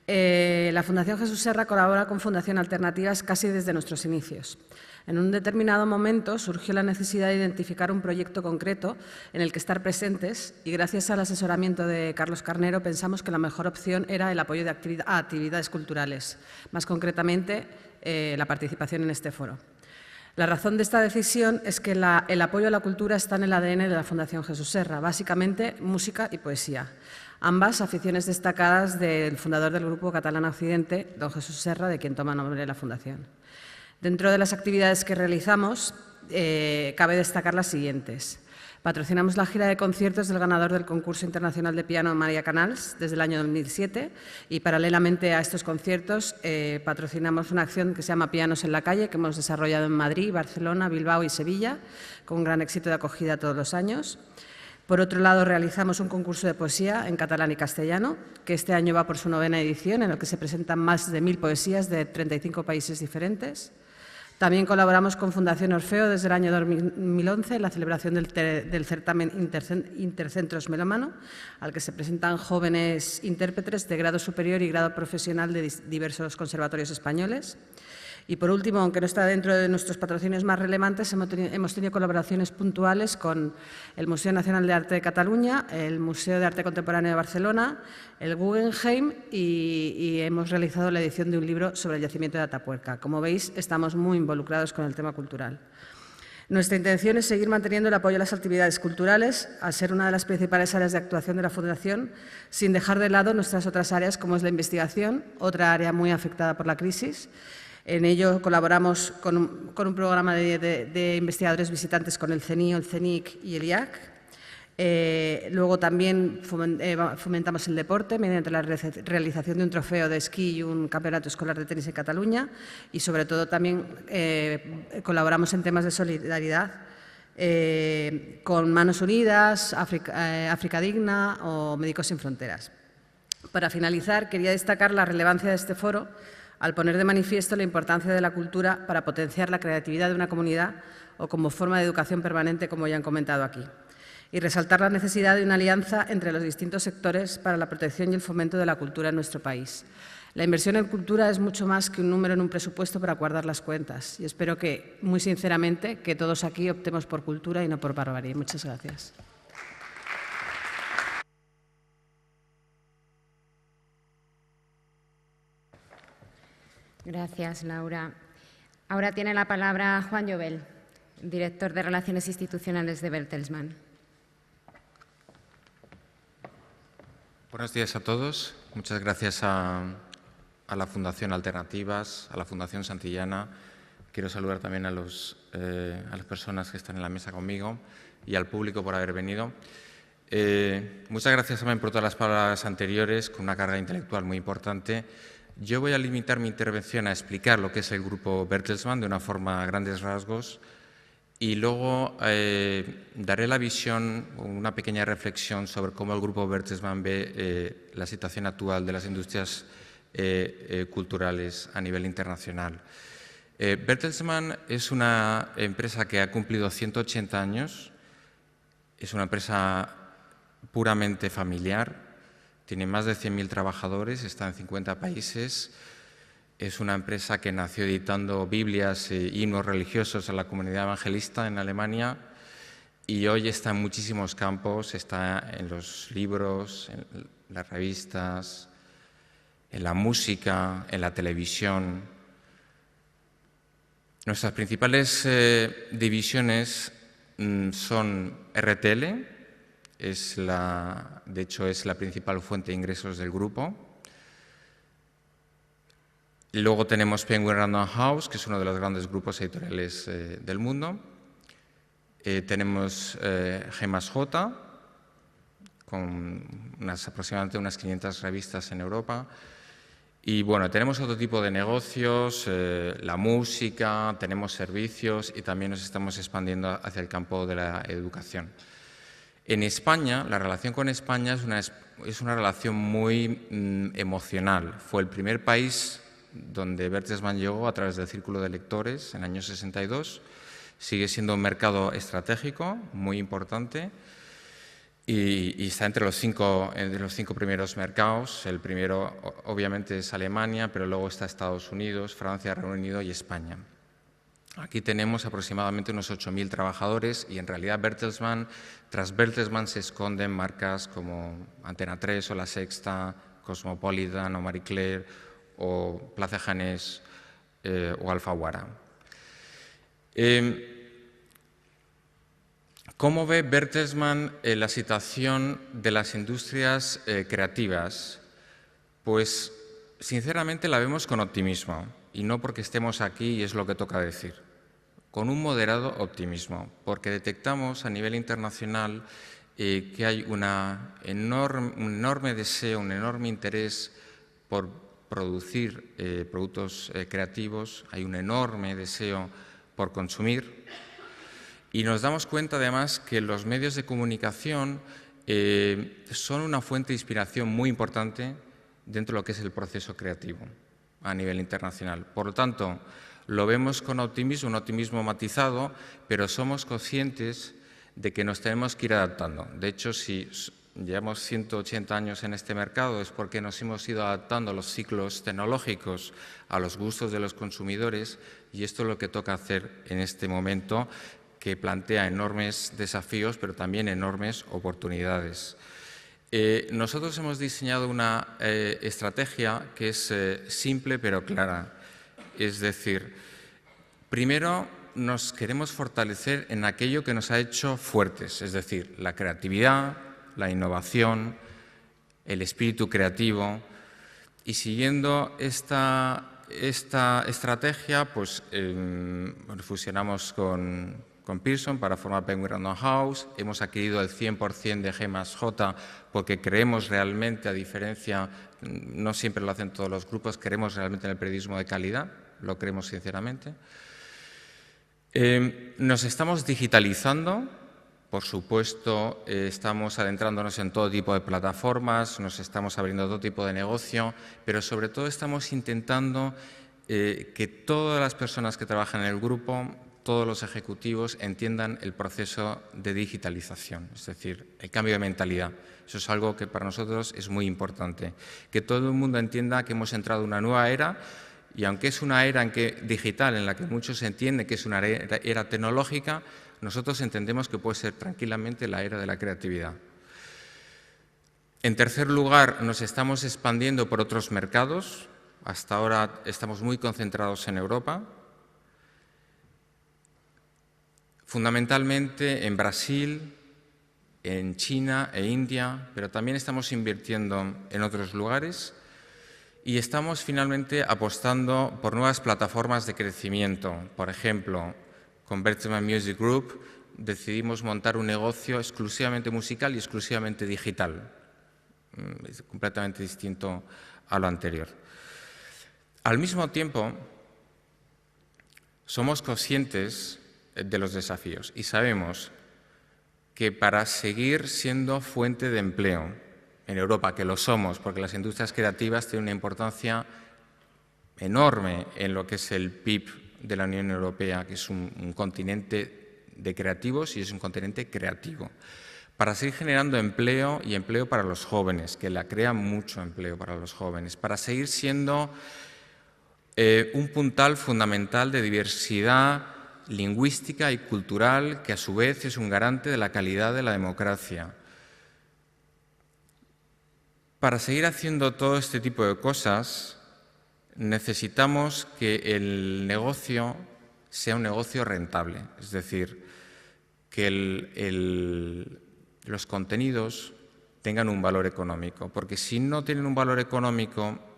E: La Fundación Jesús Serra colabora con Fundación Alternativas casi desde nuestros inicios. En un determinado momento surgió la necesidad de identificar un proyecto concreto en el que estar presentes y gracias al asesoramiento de Carlos Carnero pensamos que la mejor opción era el apoyo a actividades culturales, más concretamente la participación en este foro. La razón de esta decisión es que el apoyo a la cultura está en el ADN de la Fundación Jesús Serra, básicamente música y poesía. Ambas aficiones destacadas del fundador del Grupo Catalán Occidente, don Jesús Serra, de quien toma nombre la Fundación. Dentro de las actividades que realizamos, cabe destacar las siguientes. Patrocinamos la gira de conciertos del ganador del concurso internacional de piano María Canals desde el año 2007 y paralelamente a estos conciertos patrocinamos una acción que se llama Pianos en la calle que hemos desarrollado en Madrid, Barcelona, Bilbao y Sevilla con un gran éxito de acogida todos los años. Por otro lado, realizamos un concurso de poesía en catalán y castellano, que este año va por su 9ª edición, en el que se presentan más de 1000 poesías de 35 países diferentes. También colaboramos con Fundación Orfeo desde el año 2011 en la celebración del certamen Intercentros Melómano, al que se presentan jóvenes intérpretes de grado superior y grado profesional de diversos conservatorios españoles. Y por último, aunque no está dentro de nuestros patrocinios más relevantes, hemos tenido colaboraciones puntuales con el Museo Nacional de Arte de Cataluña, el Museo de Arte Contemporáneo de Barcelona, el Guggenheim y hemos realizado la edición de un libro sobre el yacimiento de Atapuerca. Como veis, estamos muy involucrados con el tema cultural. Nuestra intención es seguir manteniendo el apoyo a las actividades culturales, al ser una de las principales áreas de actuación de la Fundación, sin dejar de lado nuestras otras áreas como es la investigación, otra área muy afectada por la crisis. En ello colaboramos con un programa de investigadores visitantes con el CENIO, el CENIC y el IAC. Luego también fomentamos el deporte mediante la realización de un trofeo de esquí y un campeonato escolar de tenis en Cataluña y sobre todo también colaboramos en temas de solidaridad con Manos Unidas, África Digna o Médicos Sin Fronteras. Para finalizar, quería destacar la relevancia de este foro al poner de manifiesto la importancia de la cultura para potenciar la creatividad de una comunidad o como forma de educación permanente, como ya han comentado aquí, y resaltar la necesidad de una alianza entre los distintos sectores para la protección y el fomento de la cultura en nuestro país. La inversión en cultura es mucho más que un número en un presupuesto para guardar las cuentas y espero que, muy sinceramente, que todos aquí optemos por cultura y no por barbarie. Muchas gracias.
A: Gracias, Laura. Ahora tiene la palabra Juan Llobel, director de Relaciones Institucionales de Bertelsmann.
F: Buenos días a todos. Muchas gracias a la Fundación Alternativas, a la Fundación Santillana. Quiero saludar también a las personas que están en la mesa conmigo y al público por haber venido. Muchas gracias también por todas las palabras anteriores, con una carga intelectual muy importante. Yo voy a limitar mi intervención a explicar lo que es el grupo Bertelsmann de una forma a grandes rasgos y luego daré la visión, una pequeña reflexión sobre cómo el grupo Bertelsmann ve la situación actual de las industrias culturales a nivel internacional. Bertelsmann es una empresa que ha cumplido 180 años, es una empresa puramente familiar, tiene más de 100.000 trabajadores, está en 50 países, es una empresa que nació editando Biblias e himnos religiosos a la comunidad evangelista en Alemania y hoy está en muchísimos campos, está en los libros, en las revistas, en la música, en la televisión. Nuestras principales divisiones son RTL, de hecho es la principal fuente de ingresos del grupo. Luego tenemos Penguin Random House, que es uno de los grandes grupos editoriales del mundo. Tenemos G+J, con aproximadamente unas 500 revistas en Europa. Y bueno, tenemos otro tipo de negocios, la música, tenemos servicios y también nos estamos expandiendo hacia el campo de la educación. En España, la relación con España es una relación muy emocional. Fue el primer país donde Bertelsmann llegó a través del Círculo de Lectores en el año 62. Sigue siendo un mercado estratégico muy importante y está entre los cinco primeros mercados. El primero obviamente es Alemania, pero luego está Estados Unidos, Francia, Reino Unido y España. Aquí tenemos aproximadamente unos 8.000 trabajadores y en realidad tras Bertelsmann se esconden marcas como Antena 3 o La Sexta, Cosmopolitan o Marie Claire o Plaza Janés o Alfaguara. ¿Cómo ve Bertelsmann la situación de las industrias creativas? Pues sinceramente la vemos con optimismo y no porque estemos aquí y es lo que toca decir. Con un moderado optimismo, porque detectamos a nivel internacional que hay un enorme deseo, un enorme interés por producir productos creativos, hay un enorme deseo por consumir y nos damos cuenta además que los medios de comunicación son una fuente de inspiración muy importante dentro de lo que es el proceso creativo a nivel internacional. Por lo tanto, lo vemos con optimismo, un optimismo matizado, pero somos conscientes de que nos tenemos que ir adaptando. De hecho, si llevamos 180 años en este mercado es porque nos hemos ido adaptando a los ciclos tecnológicos, a los gustos de los consumidores y esto es lo que toca hacer en este momento que plantea enormes desafíos pero también enormes oportunidades. Nosotros hemos diseñado una estrategia que es simple pero clara. Es decir, primero nos queremos fortalecer en aquello que nos ha hecho fuertes, es decir, la creatividad, la innovación, el espíritu creativo y siguiendo esta estrategia pues fusionamos con Pearson para formar Penguin Random House, hemos adquirido el 100% de G+J porque creemos realmente, a diferencia, no siempre lo hacen todos los grupos, creemos realmente en el periodismo de calidad, lo creemos sinceramente. Nos estamos digitalizando, por supuesto, estamos adentrándonos en todo tipo de plataformas, nos estamos abriendo todo tipo de negocio, pero sobre todo estamos intentando que todas las personas que trabajan en el grupo, todos los ejecutivos entiendan el proceso de digitalización, es decir, el cambio de mentalidad. Eso es algo que para nosotros es muy importante. Que todo el mundo entienda que hemos entrado en una nueva era y aunque es una era digital en la que muchos entienden que es una era tecnológica, nosotros entendemos que puede ser tranquilamente la era de la creatividad. En tercer lugar, nos estamos expandiendo por otros mercados. Hasta ahora estamos muy concentrados en Europa. fundamentalmente en Brasil, en China e India, pero también estamos invirtiendo en otros lugares y estamos finalmente apostando por nuevas plataformas de crecimiento. Por ejemplo, con Bertelsmann Music Group decidimos montar un negocio exclusivamente musical y exclusivamente digital. Es completamente distinto a lo anterior. Al mismo tiempo, somos conscientes de los desafíos y sabemos que para seguir siendo fuente de empleo en Europa, que lo somos, porque las industrias creativas tienen una importancia enorme en lo que es el PIB de la Unión Europea, que es un continente de creativos y es un continente creativo. Para seguir generando empleo y empleo para los jóvenes, que la crean mucho empleo para los jóvenes, para seguir siendo un puntal fundamental de diversidad lingüística y cultural, que a su vez es un garante de la calidad de la democracia. Para seguir haciendo todo este tipo de cosas, necesitamos que el negocio sea un negocio rentable, es decir, que los contenidos tengan un valor económico, porque si no tienen un valor económico,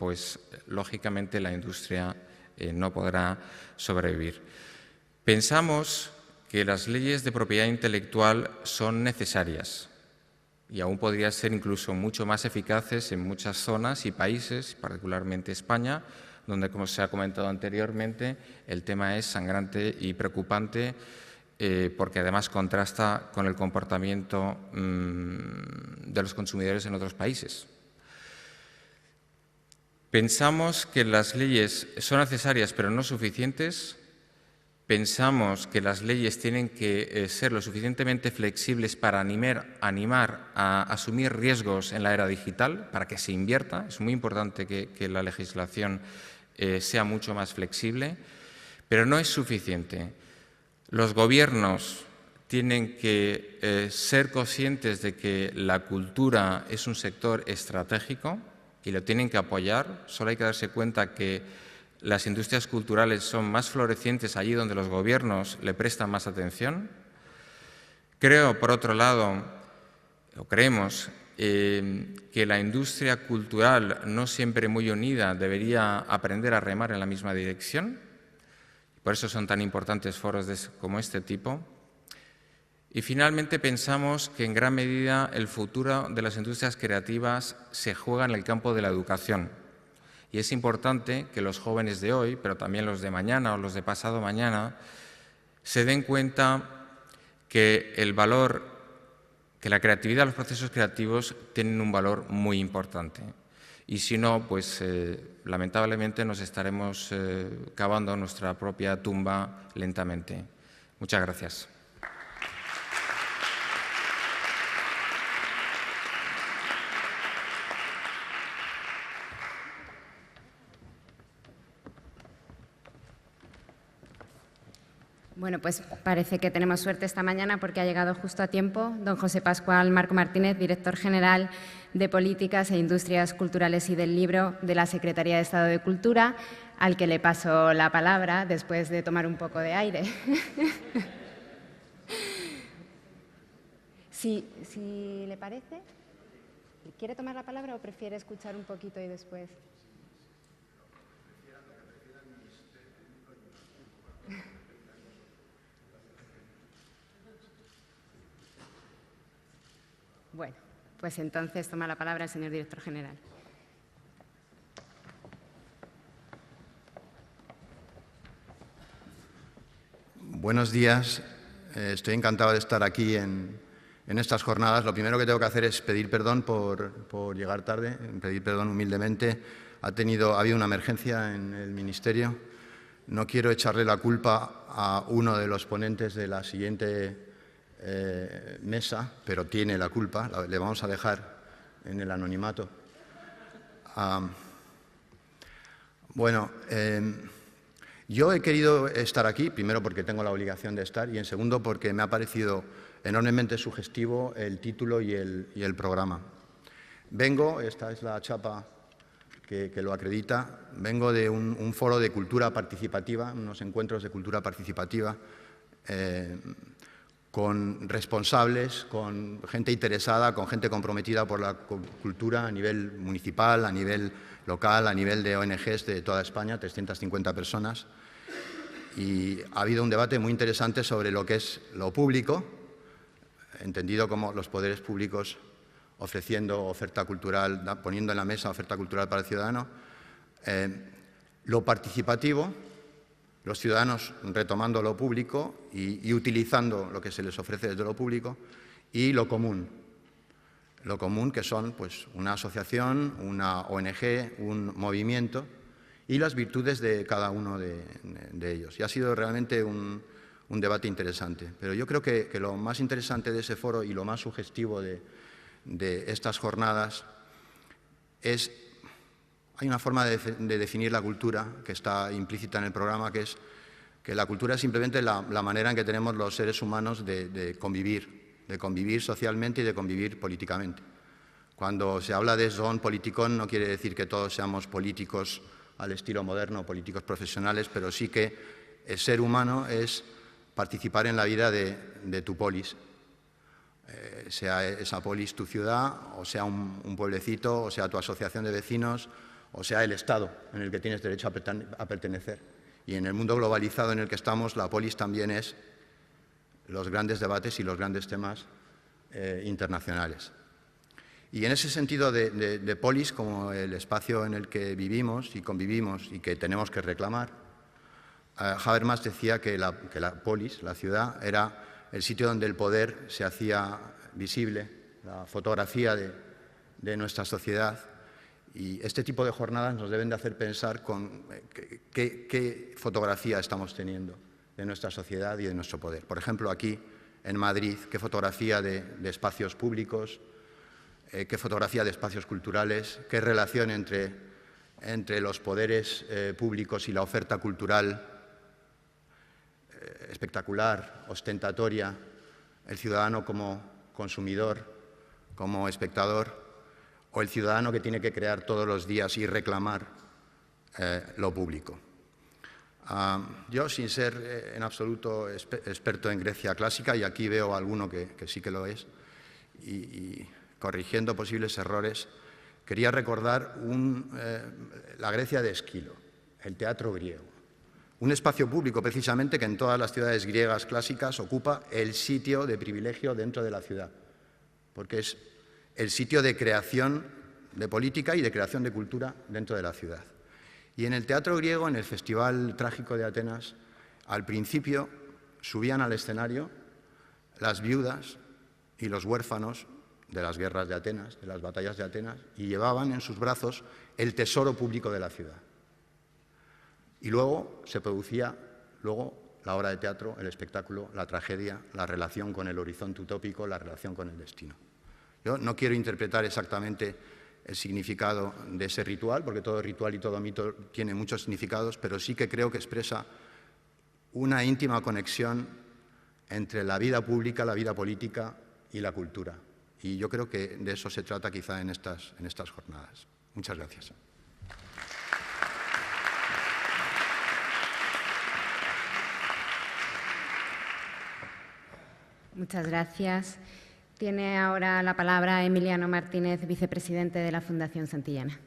F: pues lógicamente la industria no podrá sobrevivir. Pensamos que las leyes de propiedad intelectual son necesarias y aún podrían ser incluso mucho más eficaces en muchas zonas y países, particularmente España, donde, como se ha comentado anteriormente, el tema es sangrante y preocupante porque además contrasta con el comportamiento de los consumidores en otros países. Pensamos que las leyes son necesarias pero no suficientes. Pensamos que las leyes tienen que ser lo suficientemente flexibles para animar a asumir riesgos en la era digital, para que se invierta. Es muy importante que la legislación sea mucho más flexible, pero no es suficiente. Los gobiernos tienen que ser conscientes de que la cultura es un sector estratégico y lo tienen que apoyar. Solo hay que darse cuenta que las industrias culturales son más florecientes allí donde los gobiernos le prestan más atención. Creo, por otro lado, o creemos, que la industria cultural, no siempre muy unida, debería aprender a remar en la misma dirección. Por eso son tan importantes foros como este tipo. Y finalmente pensamos que en gran medida el futuro de las industrias creativas se juega en el campo de la educación. Y es importante que los jóvenes de hoy, pero también los de mañana o los de pasado mañana, se den cuenta que el valor, que la creatividad, los procesos creativos tienen un valor muy importante. Y si no, pues lamentablemente nos estaremos cavando nuestra propia tumba lentamente. Muchas gracias.
A: Bueno, pues parece que tenemos suerte esta mañana porque ha llegado justo a tiempo don José Pascual Marco Martínez, director general de Políticas e Industrias Culturales y del Libro de la Secretaría de Estado de Cultura, al que le paso la palabra después de tomar un poco de aire. Si le parece, ¿quiere tomar la palabra o prefiere escuchar un poquito y después? Bueno, pues entonces toma la palabra el señor director general.
B: Buenos días. Estoy encantado de estar aquí en estas jornadas. Lo primero que tengo que hacer es pedir perdón por llegar tarde, pedir perdón humildemente. Ha habido una emergencia en el Ministerio. No quiero echarle la culpa a uno de los ponentes de la siguiente mesa, pero tiene la culpa, le vamos a dejar en el anonimato. Yo he querido estar aquí, primero porque tengo la obligación de estar y en segundo porque me ha parecido enormemente sugestivo el título y el programa. Esta es la chapa que lo acredita, vengo de un foro de cultura participativa, unos encuentros de cultura participativa
G: con responsables, con gente interesada, con gente comprometida por la cultura a nivel municipal, a nivel local, a nivel de ONGs de toda España, 350 personas. Y ha habido un debate muy interesante sobre lo que es lo público, entendido como los poderes públicos ofreciendo oferta cultural, poniendo en la mesa oferta cultural para el ciudadano, lo participativo, los ciudadanos retomando lo público y utilizando lo que se les ofrece desde lo público, y lo común que son pues, una asociación, una ONG, un movimiento, y las virtudes de cada uno de ellos. Y ha sido realmente un debate interesante. Pero yo creo que lo más interesante de ese foro y lo más sugestivo de estas jornadas es, hay una forma de definir la cultura que está implícita en el programa, que es que la cultura es simplemente la manera en que tenemos los seres humanos de convivir socialmente y de convivir políticamente. Cuando se habla de son politicón no quiere decir que todos seamos políticos al estilo moderno, políticos profesionales, pero sí que el ser humano es participar en la vida de tu polis, sea esa polis tu ciudad, o sea un pueblecito, o sea tu asociación de vecinos, o sea el Estado en el que tienes derecho a pertenecer. Y en el mundo globalizado en el que estamos, la polis también es los grandes debates y los grandes temas internacionales. Y en ese sentido de polis, como el espacio en el que vivimos y convivimos y que tenemos que reclamar, Habermas decía que la polis, la ciudad, era el sitio donde el poder se hacía visible, la fotografía de nuestra sociedad. Y este tipo de jornadas nos deben de hacer pensar con qué fotografía estamos teniendo de nuestra sociedad y de nuestro poder. Por ejemplo, aquí en Madrid, qué fotografía de espacios públicos, qué fotografía de espacios culturales, qué relación entre los poderes públicos y la oferta cultural espectacular, ostentatoria, el ciudadano como consumidor, como espectador, o el ciudadano que tiene que crear todos los días y reclamar lo público. Yo, sin ser en absoluto experto en Grecia clásica, y aquí veo a alguno que sí que lo es, y corrigiendo posibles errores, quería recordar la Grecia de Esquilo, el teatro griego. Un espacio público, precisamente, que en todas las ciudades griegas clásicas ocupa el sitio de privilegio dentro de la ciudad, porque es el sitio de creación de política y de creación de cultura dentro de la ciudad. Y en el teatro griego, en el Festival Trágico de Atenas, al principio subían al escenario las viudas y los huérfanos de las guerras de Atenas, de las batallas de Atenas, y llevaban en sus brazos el tesoro público de la ciudad. Y luego se producía la obra de teatro, el espectáculo, la tragedia, la relación con el horizonte utópico, la relación con el destino. Yo no quiero interpretar exactamente el significado de ese ritual, porque todo ritual y todo mito tiene muchos significados, pero sí que creo que expresa una íntima conexión entre la vida pública, la vida política y la cultura. Y yo creo que de eso se trata quizá en estas jornadas. Muchas gracias.
A: Muchas gracias. Tiene ahora la palabra Emiliano Martínez, vicepresidente de la Fundación Santillana.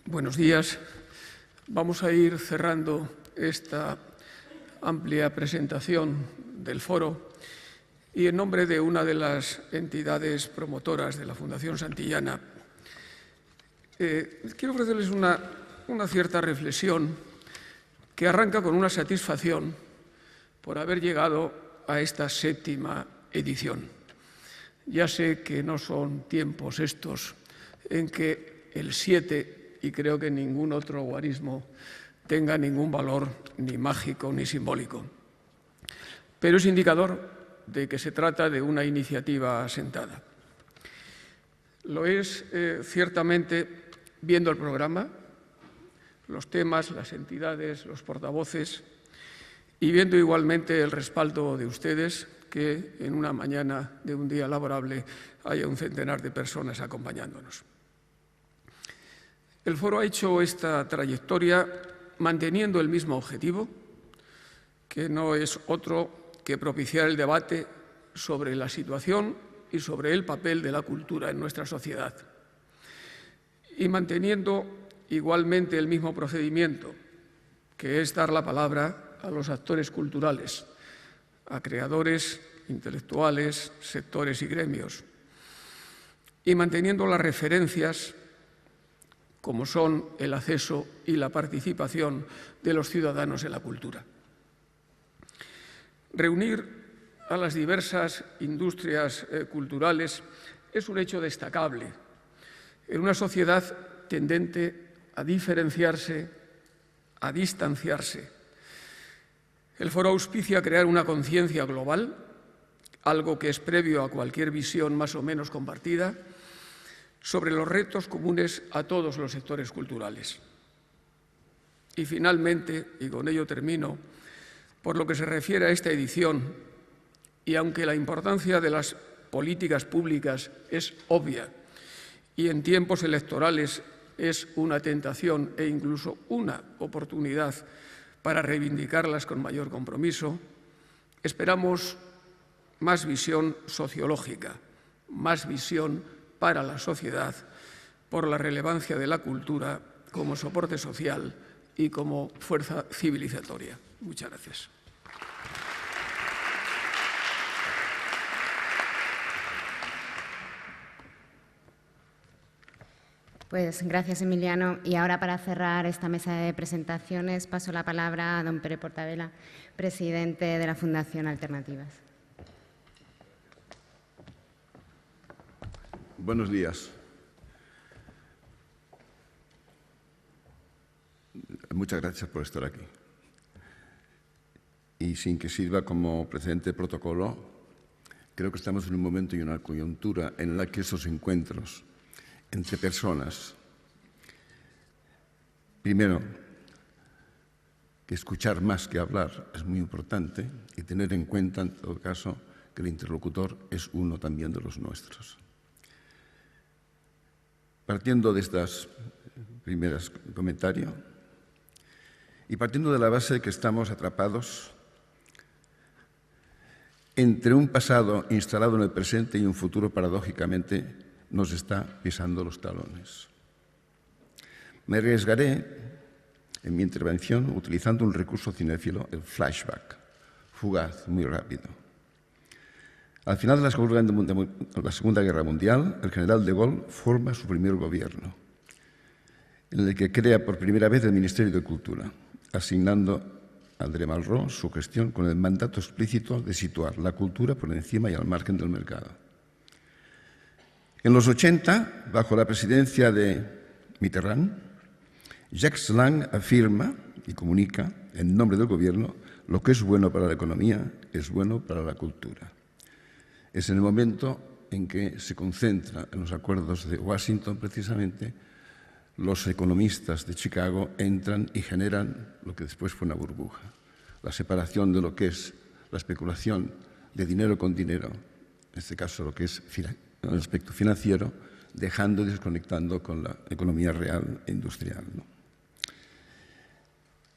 H: Buenos días. Vamos a ir cerrando esta amplia presentación del foro y en nombre de una de las entidades promotoras de la Fundación Santillana, quiero ofrecerles una cierta reflexión que arranca con una satisfacción por haber llegado a esta 7ª edición. Ya sé que no son tiempos estos en que el 7, y creo que ningún otro guarismo, tenga ningún valor ni mágico ni simbólico, pero es indicador de que se trata de una iniciativa asentada. Lo es ciertamente viendo el programa, los temas, las entidades, los portavoces, y viendo igualmente el respaldo de ustedes, que en una mañana de un día laborable haya un centenar de personas acompañándonos. El foro ha hecho esta trayectoria manteniendo el mismo objetivo, que no es otro que propiciar el debate sobre la situación y sobre el papel de la cultura en nuestra sociedad. Y manteniendo igualmente el mismo procedimiento, que es dar la palabra a los actores culturales, a creadores, intelectuales, sectores y gremios, y manteniendo las referencias como son el acceso y la participación de los ciudadanos en la cultura. Reunir a las diversas industrias culturales es un hecho destacable en una sociedad tendente a diferenciarse, a distanciarse. El foro auspicia crear una conciencia global, algo que es previo a cualquier visión más o menos compartida, sobre los retos comunes a todos los sectores culturales. Y finalmente, y con ello termino, por lo que se refiere a esta edición, y aunque la importancia de las políticas públicas es obvia y en tiempos electorales es una tentación e incluso una oportunidad para reivindicarlas con mayor compromiso, esperamos más visión sociológica, más visión para la sociedad, por la relevancia de la cultura como soporte social y como fuerza civilizatoria. Muchas gracias.
A: Pues gracias, Emiliano. Y ahora, para cerrar esta mesa de presentaciones, paso la palabra a don Pere Portabella, presidente de la Fundación Alternativas.
I: Buenos días. Muchas gracias por estar aquí. Y sin que sirva como precedente de protocolo, creo que estamos en un momento y una coyuntura en la que esos encuentros entre personas, primero, que escuchar más que hablar es muy importante y tener en cuenta, en todo caso, que el interlocutor es uno también de los nuestros. Partiendo de estos primeros comentarios y partiendo de la base de que estamos atrapados entre un pasado instalado en el presente y un futuro paradójicamente nos está pisando los talones. Me arriesgaré en mi intervención utilizando un recurso cinéfilo, el flashback, fugaz, muy rápido. Al final de la Segunda Guerra Mundial, el general de Gaulle forma su primer gobierno, en el que crea por primera vez el Ministerio de Cultura, asignando a André Malraux su gestión con el mandato explícito de situar la cultura por encima y al margen del mercado. En los 80, bajo la presidencia de Mitterrand, Jacques Lang afirma y comunica en nombre del gobierno: lo que es bueno para la economía es bueno para la cultura. Es en el momento en que se concentra en los acuerdos de Washington, precisamente, los economistas de Chicago entran y generan lo que después fue una burbuja, la separación de lo que es la especulación de dinero con dinero, en este caso lo que es el aspecto financiero, dejando y desconectando con la economía real e industrial, ¿no?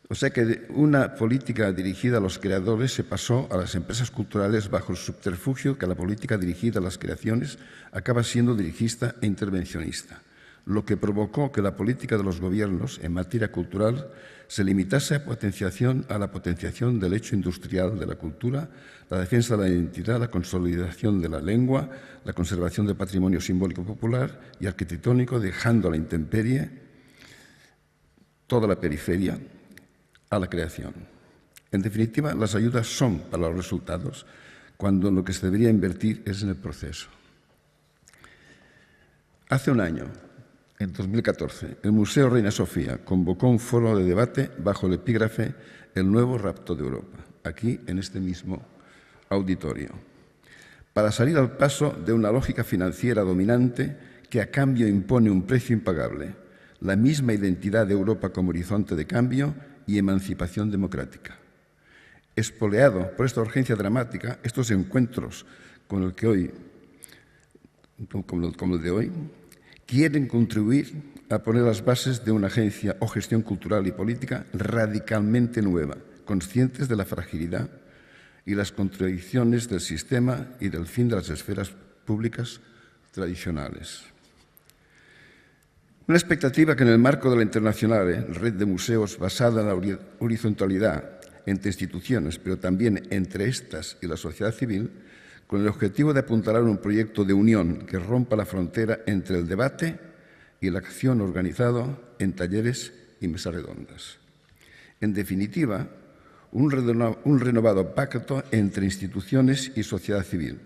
I: O sea que de una política dirigida a los creadores se pasó a las empresas culturales bajo el subterfugio que la política dirigida a las creaciones acaba siendo dirigista e intervencionista, lo que provocó que la política de los gobiernos en materia cultural se limitase a la potenciación del hecho industrial de la cultura, la defensa de la identidad, la consolidación de la lengua, la conservación del patrimonio simbólico popular y arquitectónico, dejando a la intemperie toda la periferia a la creación. En definitiva, las ayudas son para los resultados, cuando lo que se debería invertir es en el proceso. Hace un año, en 2014, el Museo Reina Sofía convocó un foro de debate bajo el epígrafe «El nuevo rapto de Europa», aquí en este mismo auditorio, para salir al paso de una lógica financiera dominante que a cambio impone un precio impagable, la misma identidad de Europa como horizonte de cambio y emancipación democrática. Espoleado por esta urgencia dramática, estos encuentros como el de hoy, quieren contribuir a poner las bases de una agencia o gestión cultural y política radicalmente nueva, conscientes de la fragilidad y las contradicciones del sistema y del fin de las esferas públicas tradicionales. Una expectativa que en el marco de la internacional red de museos basada en la horizontalidad entre instituciones, pero también entre estas y la sociedad civil, con el objetivo de apuntalar un proyecto de unión que rompa la frontera entre el debate y la acción organizado en talleres y mesas redondas. En definitiva, un renovado pacto entre instituciones y sociedad civil.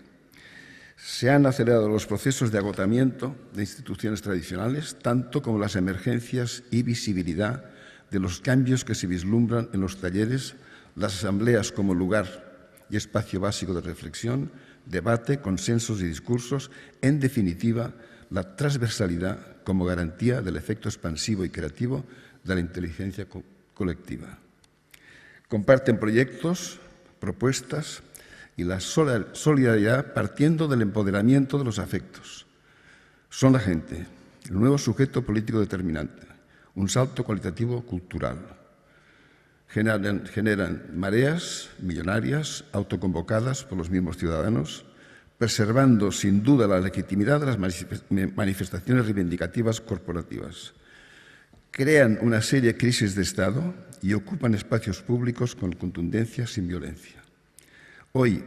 I: Se han acelerado los procesos de agotamiento de instituciones tradicionales, tanto como las emergencias y visibilidad de los cambios que se vislumbran en los talleres, las asambleas como lugar y espacio básico de reflexión, debate, consensos y discursos, en definitiva, la transversalidad como garantía del efecto expansivo y creativo de la inteligencia colectiva. Comparten proyectos, propuestas y la solidaridad partiendo del empoderamiento de los afectos. Son la gente, el nuevo sujeto político determinante, un salto cualitativo cultural. Generan mareas millonarias autoconvocadas por los mismos ciudadanos, preservando sin duda la legitimidad de las manifestaciones reivindicativas corporativas. Crean una seria crisis de Estado y ocupan espacios públicos con contundencia sin violencia. Hoy,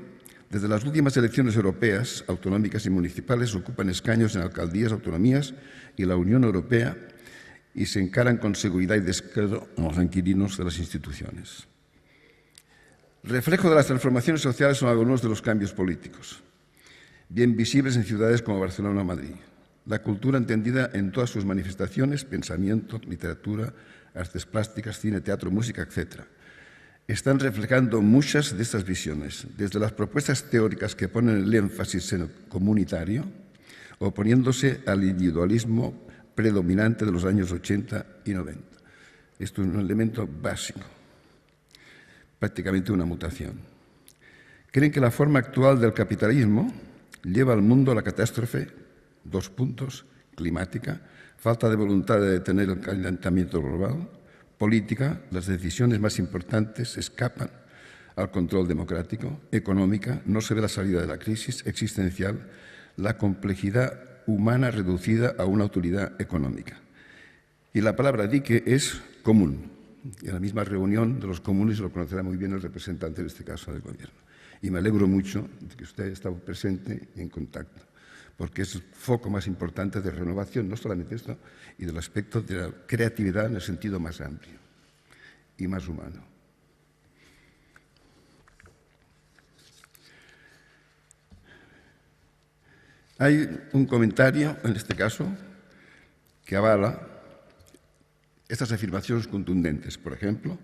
I: desde las últimas elecciones europeas, autonómicas y municipales, ocupan escaños en alcaldías, autonomías y la Unión Europea y se encaran con seguridad y descaro a los inquilinos de las instituciones. Reflejo de las transformaciones sociales son algunos de los cambios políticos, bien visibles en ciudades como Barcelona o Madrid. La cultura entendida en todas sus manifestaciones, pensamiento, literatura, artes plásticas, cine, teatro, música, etc., están reflejando muchas de estas visiones, desde las propuestas teóricas que ponen el énfasis en el comunitario, oponiéndose al individualismo predominante de los años 80 y 90. Esto es un elemento básico, prácticamente una mutación. Creen que la forma actual del capitalismo lleva al mundo a la catástrofe, climática, falta de voluntad de detener el calentamiento global, política, las decisiones más importantes escapan al control democrático, económica, no se ve la salida de la crisis existencial, la complejidad humana reducida a una utilidad económica. Y la palabra dique es común. Y en la misma reunión de los comunes lo conocerá muy bien el representante, en este caso, del Gobierno. Y me alegro mucho de que usted haya estado presente y en contacto, porque es el foco más importante de renovación, no solamente esto, y del aspecto de la creatividad en el sentido más amplio y más humano. Hay un comentario, en este caso, que avala estas afirmaciones contundentes. Por ejemplo,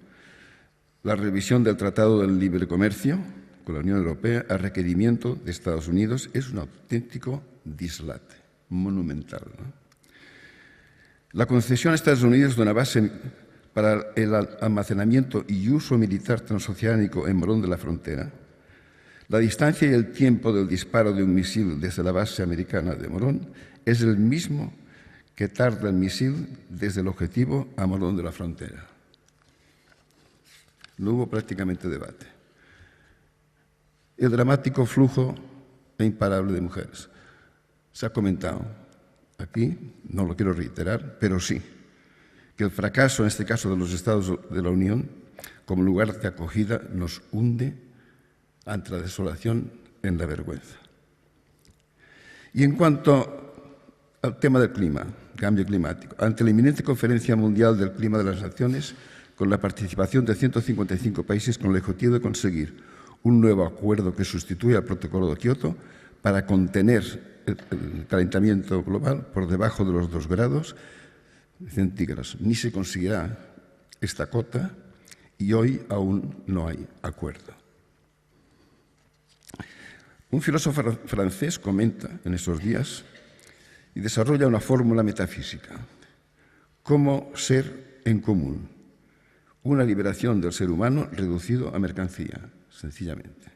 I: la revisión del Tratado del Libre Comercio con la Unión Europea a requerimiento de Estados Unidos es un auténtico dislate monumental, ¿no? La concesión a Estados Unidos de una base para el almacenamiento y uso militar transoceánico en Morón de la Frontera, la distancia y el tiempo del disparo de un misil desde la base americana de Morón es el mismo que tarda el misil desde el objetivo a Morón de la Frontera. No hubo prácticamente debate. El dramático flujo imparable de mujeres. Se ha comentado aquí, no lo quiero reiterar, pero sí, que el fracaso, en este caso de los Estados de la Unión, como lugar de acogida, nos hunde ante la desolación en la vergüenza. Y en cuanto al tema del clima, cambio climático, ante la inminente Conferencia Mundial del Clima de las Naciones, con la participación de 155 países con el objetivo de conseguir un nuevo acuerdo que sustituya al Protocolo de Kioto para contener el calentamiento global por debajo de los 2 grados centígrados. Ni se conseguirá esta cota y hoy aún no hay acuerdo. Un filósofo francés comenta en estos días y desarrolla una fórmula metafísica. ¿Cómo ser en común? Una liberación del ser humano reducido a mercancía, sencillamente.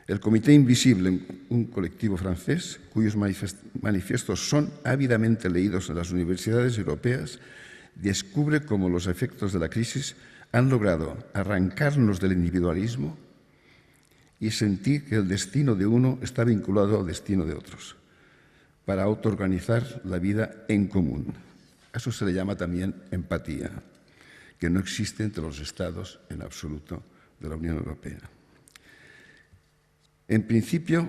I: El Comité Invisible, un colectivo francés, cuyos manifiestos son ávidamente leídos en las universidades europeas, descubre cómo los efectos de la crisis han logrado arrancarnos del individualismo y sentir que el destino de uno está vinculado al destino de otros, para autoorganizar la vida en común. A eso se le llama también empatía, que no existe entre los Estados en absoluto de la Unión Europea. En principio,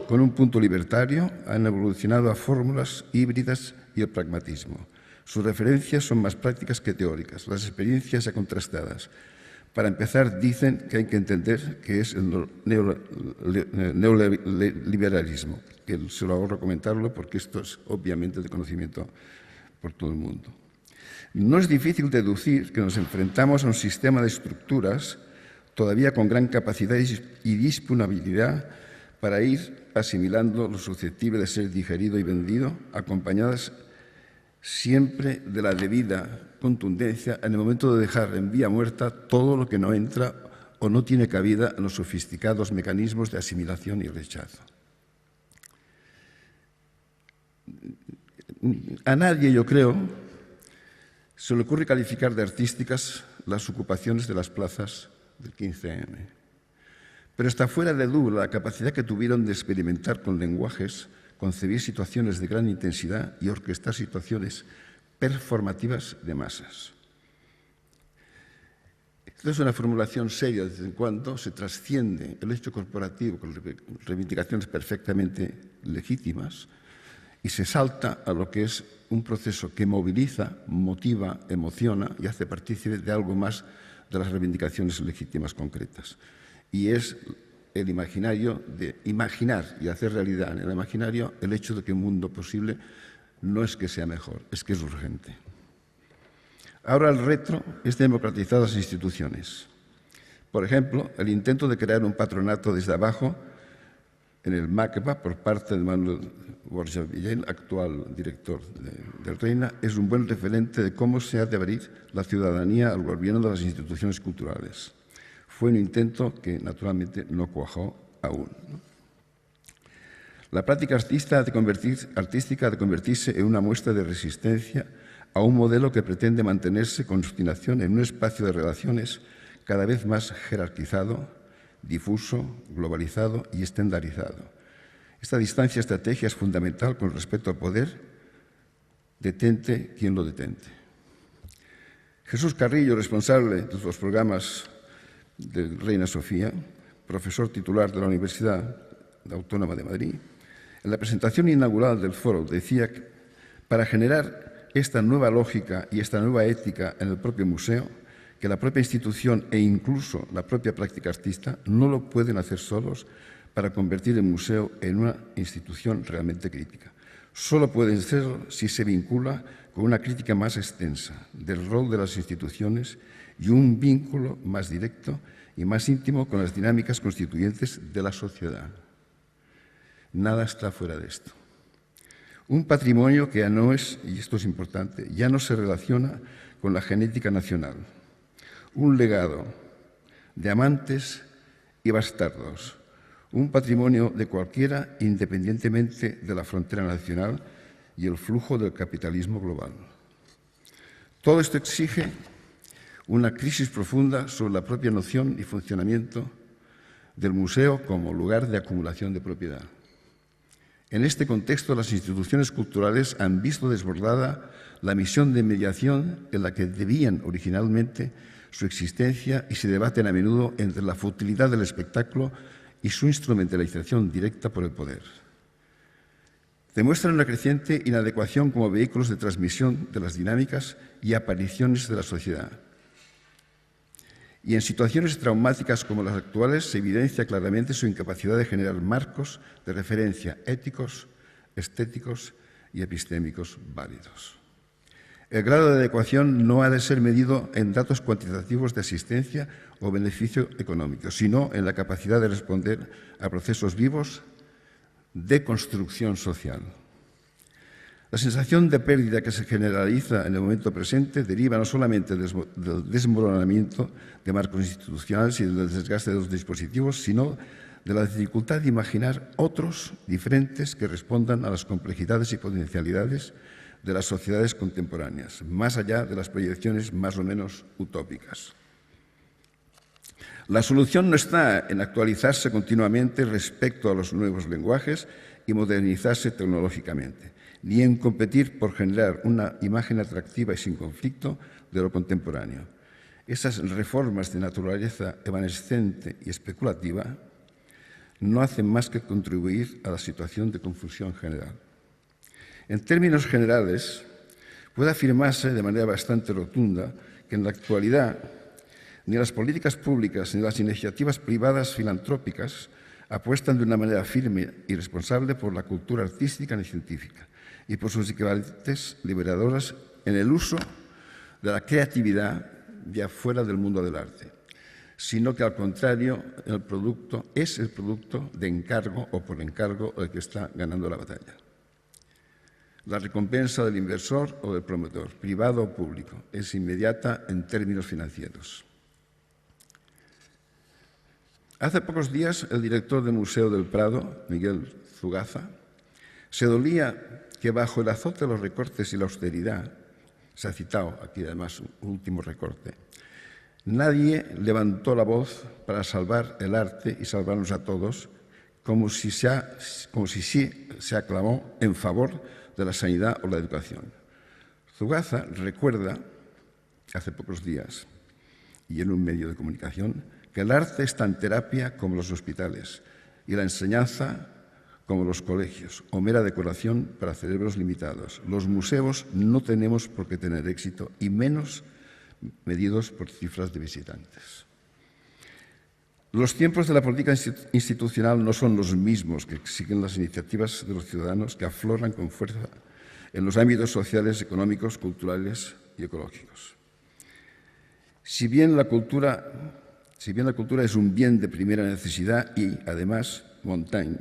I: con un punto libertario, han evolucionado a fórmulas híbridas y el pragmatismo. Sus referencias son más prácticas que teóricas, las experiencias ya contrastadas. Para empezar, dicen que hay que entender qué es el neoliberalismo, que se lo ahorro comentarlo porque esto es obviamente de conocimiento por todo el mundo. No es difícil deducir que nos enfrentamos a un sistema de estructuras todavía con gran capacidad y disponibilidad para ir asimilando lo susceptible de ser digerido y vendido, acompañadas siempre de la debida contundencia en el momento de dejar en vía muerta todo lo que no entra o no tiene cabida en los sofisticados mecanismos de asimilación y rechazo. A nadie, yo creo, se le ocurre calificar de artísticas las ocupaciones de las plazas del 15M. Pero está fuera de duda la capacidad que tuvieron de experimentar con lenguajes, concebir situaciones de gran intensidad y orquestar situaciones performativas de masas. Esto es una formulación seria desde en cuando se trasciende el hecho corporativo con reivindicaciones perfectamente legítimas y se salta a lo que es un proceso que moviliza, motiva, emociona y hace partícipe de algo más de las reivindicaciones legítimas concretas. Y es el imaginario de imaginar y hacer realidad en el imaginario el hecho de que un mundo posible no es que sea mejor, es que es urgente. Ahora el reto es democratizar las instituciones. Por ejemplo, el intento de crear un patronato desde abajo en el MACBA por parte de Manuel Borja Villel, actual director del Reina, es un buen referente de cómo se ha de abrir la ciudadanía al gobierno de las instituciones culturales. Fue un intento que, naturalmente, no cuajó aún. La práctica artística ha de convertirse en una muestra de resistencia a un modelo que pretende mantenerse con obstinación en un espacio de relaciones cada vez más jerarquizado, difuso, globalizado y estandarizado. Esta distancia estratégica es fundamental con respecto al poder, detente quien lo detente. Jesús Carrillo, responsable de los programas de Reina Sofía, profesor titular de la Universidad Autónoma de Madrid, en la presentación inaugural del foro decía que para generar esta nueva lógica y esta nueva ética en el propio museo, que la propia institución e incluso la propia práctica artista no lo pueden hacer solos para convertir el museo en una institución realmente crítica. Solo pueden serlo si se vincula con una crítica más extensa del rol de las instituciones y un vínculo más directo y más íntimo con las dinámicas constituyentes de la sociedad. Nada está fuera de esto. Un patrimonio que ya no es, y esto es importante, ya no se relaciona con la genética nacional. Un legado de amantes y bastardos. Un patrimonio de cualquiera independientemente de la frontera nacional y el flujo del capitalismo global. Todo esto exige una crisis profunda sobre la propia noción y funcionamiento del museo como lugar de acumulación de propiedad. En este contexto, las instituciones culturales han visto desbordada la misión de mediación en la que debían originalmente su existencia y se debaten a menudo entre la futilidad del espectáculo y su instrumentalización directa por el poder. Demuestran una creciente inadecuación como vehículos de transmisión de las dinámicas y apariciones de la sociedad. Y en situaciones traumáticas como las actuales se evidencia claramente su incapacidad de generar marcos de referencia éticos, estéticos y epistémicos válidos. El grado de adecuación no ha de ser medido en datos cuantitativos de asistencia o beneficio económico, sino en la capacidad de responder a procesos vivos de construcción social. La sensación de pérdida que se generaliza en el momento presente deriva no solamente del desmoronamiento de marcos institucionales y del desgaste de los dispositivos, sino de la dificultad de imaginar otros diferentes que respondan a las complejidades y potencialidades de las sociedades contemporáneas, más allá de las proyecciones más o menos utópicas. La solución no está en actualizarse continuamente respecto a los nuevos lenguajes y modernizarse tecnológicamente, ni en competir por generar una imagen atractiva y sin conflicto de lo contemporáneo. Esas reformas de naturaleza evanescente y especulativa no hacen más que contribuir a la situación de confusión general. En términos generales, puede afirmarse de manera bastante rotunda que en la actualidad ni las políticas públicas ni las iniciativas privadas filantrópicas apuestan de una manera firme y responsable por la cultura artística ni científica y por sus equivalentes liberadoras en el uso de la creatividad ya fuera del mundo del arte, sino que al contrario el producto es el producto de encargo o por encargo el que está ganando la batalla. La recompensa del inversor o del promotor, privado o público, es inmediata en términos financieros. Hace pocos días, el director del Museo del Prado, Miguel Zugaza, se dolía que bajo el azote de los recortes y la austeridad, se ha citado aquí además un último recorte, nadie levantó la voz para salvar el arte y salvarnos a todos, como si sí se aclamó en favor de la sanidad o la educación. Zugaza recuerda, hace pocos días, y en un medio de comunicación, que el arte es tan terapia como los hospitales y la enseñanza como los colegios, o mera decoración para cerebros limitados. Los museos no tenemos por qué tener éxito, y menos medidos por cifras de visitantes. Los tiempos de la política institucional no son los mismos que exigen las iniciativas de los ciudadanos que afloran con fuerza en los ámbitos sociales, económicos, culturales y ecológicos. Si bien la cultura es un bien de primera necesidad y, además, Montaigne,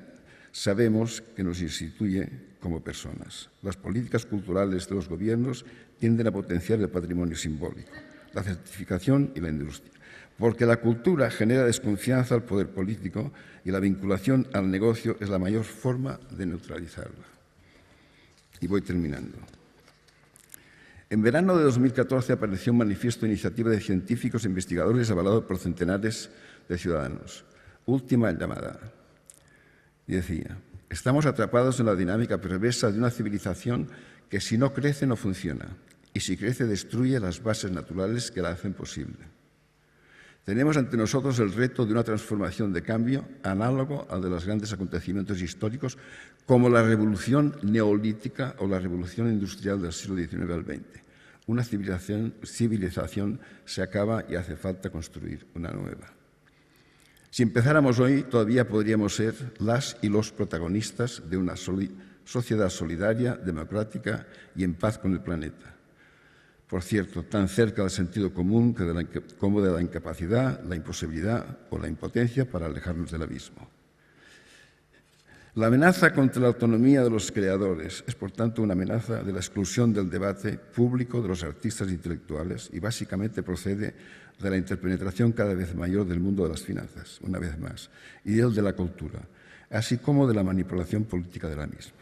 I: sabemos que nos instituye como personas. Las políticas culturales de los gobiernos tienden a potenciar el patrimonio simbólico, la certificación y la industria, porque la cultura genera desconfianza al poder político y la vinculación al negocio es la mayor forma de neutralizarla. Y voy terminando. En verano de 2014 apareció un manifiesto de iniciativa de científicos e investigadores avalado por centenares de ciudadanos. Última llamada. Y decía, estamos atrapados en la dinámica perversa de una civilización que si no crece no funciona y si crece destruye las bases naturales que la hacen posible. Tenemos ante nosotros el reto de una transformación de cambio análogo al de los grandes acontecimientos históricos como la revolución neolítica o la revolución industrial del siglo XIX al XX. Una civilización se acaba y hace falta construir una nueva. Si empezáramos hoy, todavía podríamos ser las y los protagonistas de una sociedad solidaria, democrática y en paz con el planeta. Por cierto, tan cerca del sentido común como de la incapacidad, la imposibilidad o la impotencia para alejarnos del abismo. La amenaza contra la autonomía de los creadores es, por tanto, una amenaza de la exclusión del debate público de los artistas intelectuales y básicamente procede de la interpenetración cada vez mayor del mundo de las finanzas, una vez más, y del de la cultura, así como de la manipulación política de la misma.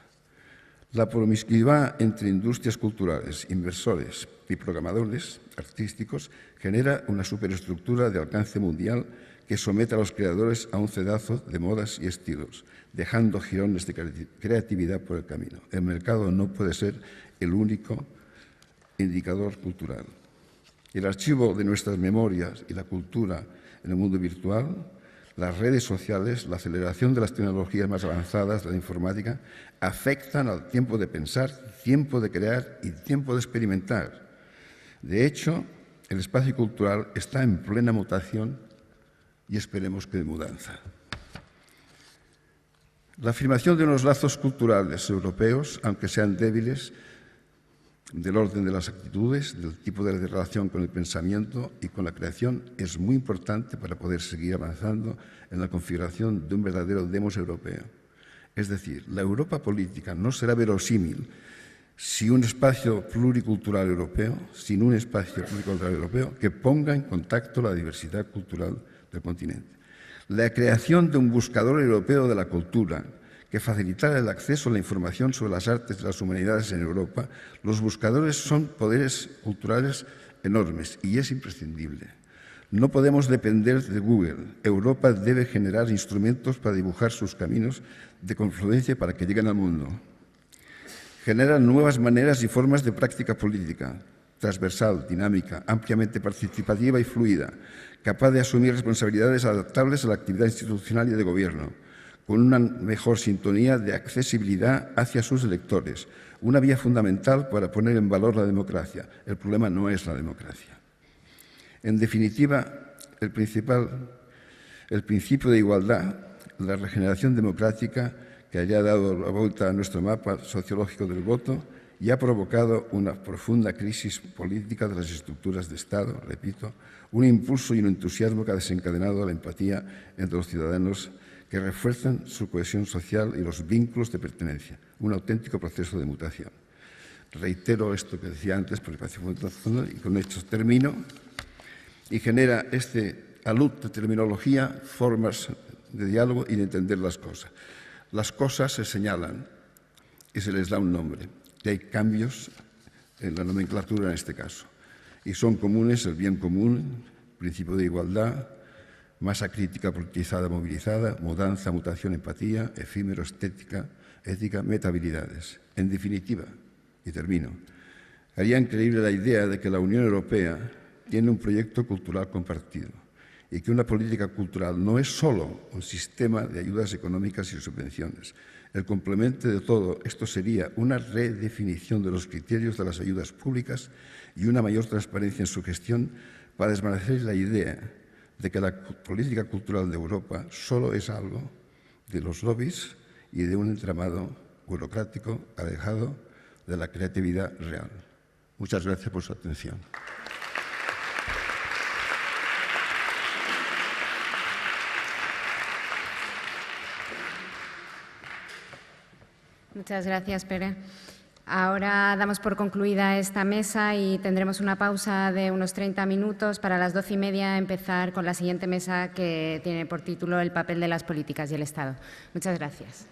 I: La promiscuidad entre industrias culturales, inversores y programadores artísticos genera una superestructura de alcance mundial que somete a los creadores a un cedazo de modas y estilos, dejando jirones de creatividad por el camino. El mercado no puede ser el único indicador cultural. El archivo de nuestras memorias y la cultura en el mundo virtual, las redes sociales, la aceleración de las tecnologías más avanzadas, la informática, afectan al tiempo de pensar, tiempo de crear y tiempo de experimentar. De hecho, el espacio cultural está en plena mutación y esperemos que de mudanza. La afirmación de unos lazos culturales europeos, aunque sean débiles, del orden de las actitudes, del tipo de relación con el pensamiento y con la creación, es muy importante para poder seguir avanzando en la configuración de un verdadero demos europeo. Es decir, la Europa política no será verosímil sin un espacio pluricultural europeo, que ponga en contacto la diversidad cultural del continente. La creación de un buscador europeo de la cultura que facilitara el acceso a la información sobre las artes y las humanidades en Europa. Los buscadores son poderes culturales enormes y es imprescindible. No podemos depender de Google. Europa debe generar instrumentos para dibujar sus caminos de confluencia para que lleguen al mundo. Generan nuevas maneras y formas de práctica política, transversal, dinámica, ampliamente participativa y fluida, capaz de asumir responsabilidades adaptables a la actividad institucional y de gobierno, con una mejor sintonía de accesibilidad hacia sus electores, una vía fundamental para poner en valor la democracia. El problema no es la democracia. En definitiva, el principio de igualdad, la regeneración democrática que haya dado la vuelta a nuestro mapa sociológico del voto y ha provocado una profunda crisis política de las estructuras de Estado, repito, un impulso y un entusiasmo que ha desencadenado la empatía entre los ciudadanos que refuerzan su cohesión social y los vínculos de pertenencia, un auténtico proceso de mutación. Reitero esto que decía antes, porque parece muy profundo, y con esto termino, y genera alud de terminología, formas de diálogo y de entender las cosas. Las cosas se señalan y se les da un nombre, y hay cambios en la nomenclatura en este caso, y son comunes el bien común, principio de igualdad, masa crítica politizada, movilizada, mudanza, mutación, empatía, efímero, estética, ética, metahabilidades. En definitiva, y termino, haría increíble la idea de que la Unión Europea tiene un proyecto cultural compartido y que una política cultural no es solo un sistema de ayudas económicas y subvenciones. El complemento de todo esto sería una redefinición de los criterios de las ayudas públicas y una mayor transparencia en su gestión para desvanecer la idea de que la política cultural de Europa solo es algo de los lobbies y de un entramado burocrático alejado de la creatividad real. Muchas gracias por su atención.
A: Muchas gracias, Pere. Ahora damos por concluida esta mesa y tendremos una pausa de unos 30 minutos para las 12:30 empezar con la siguiente mesa que tiene por título El papel de las políticas y el Estado. Muchas gracias.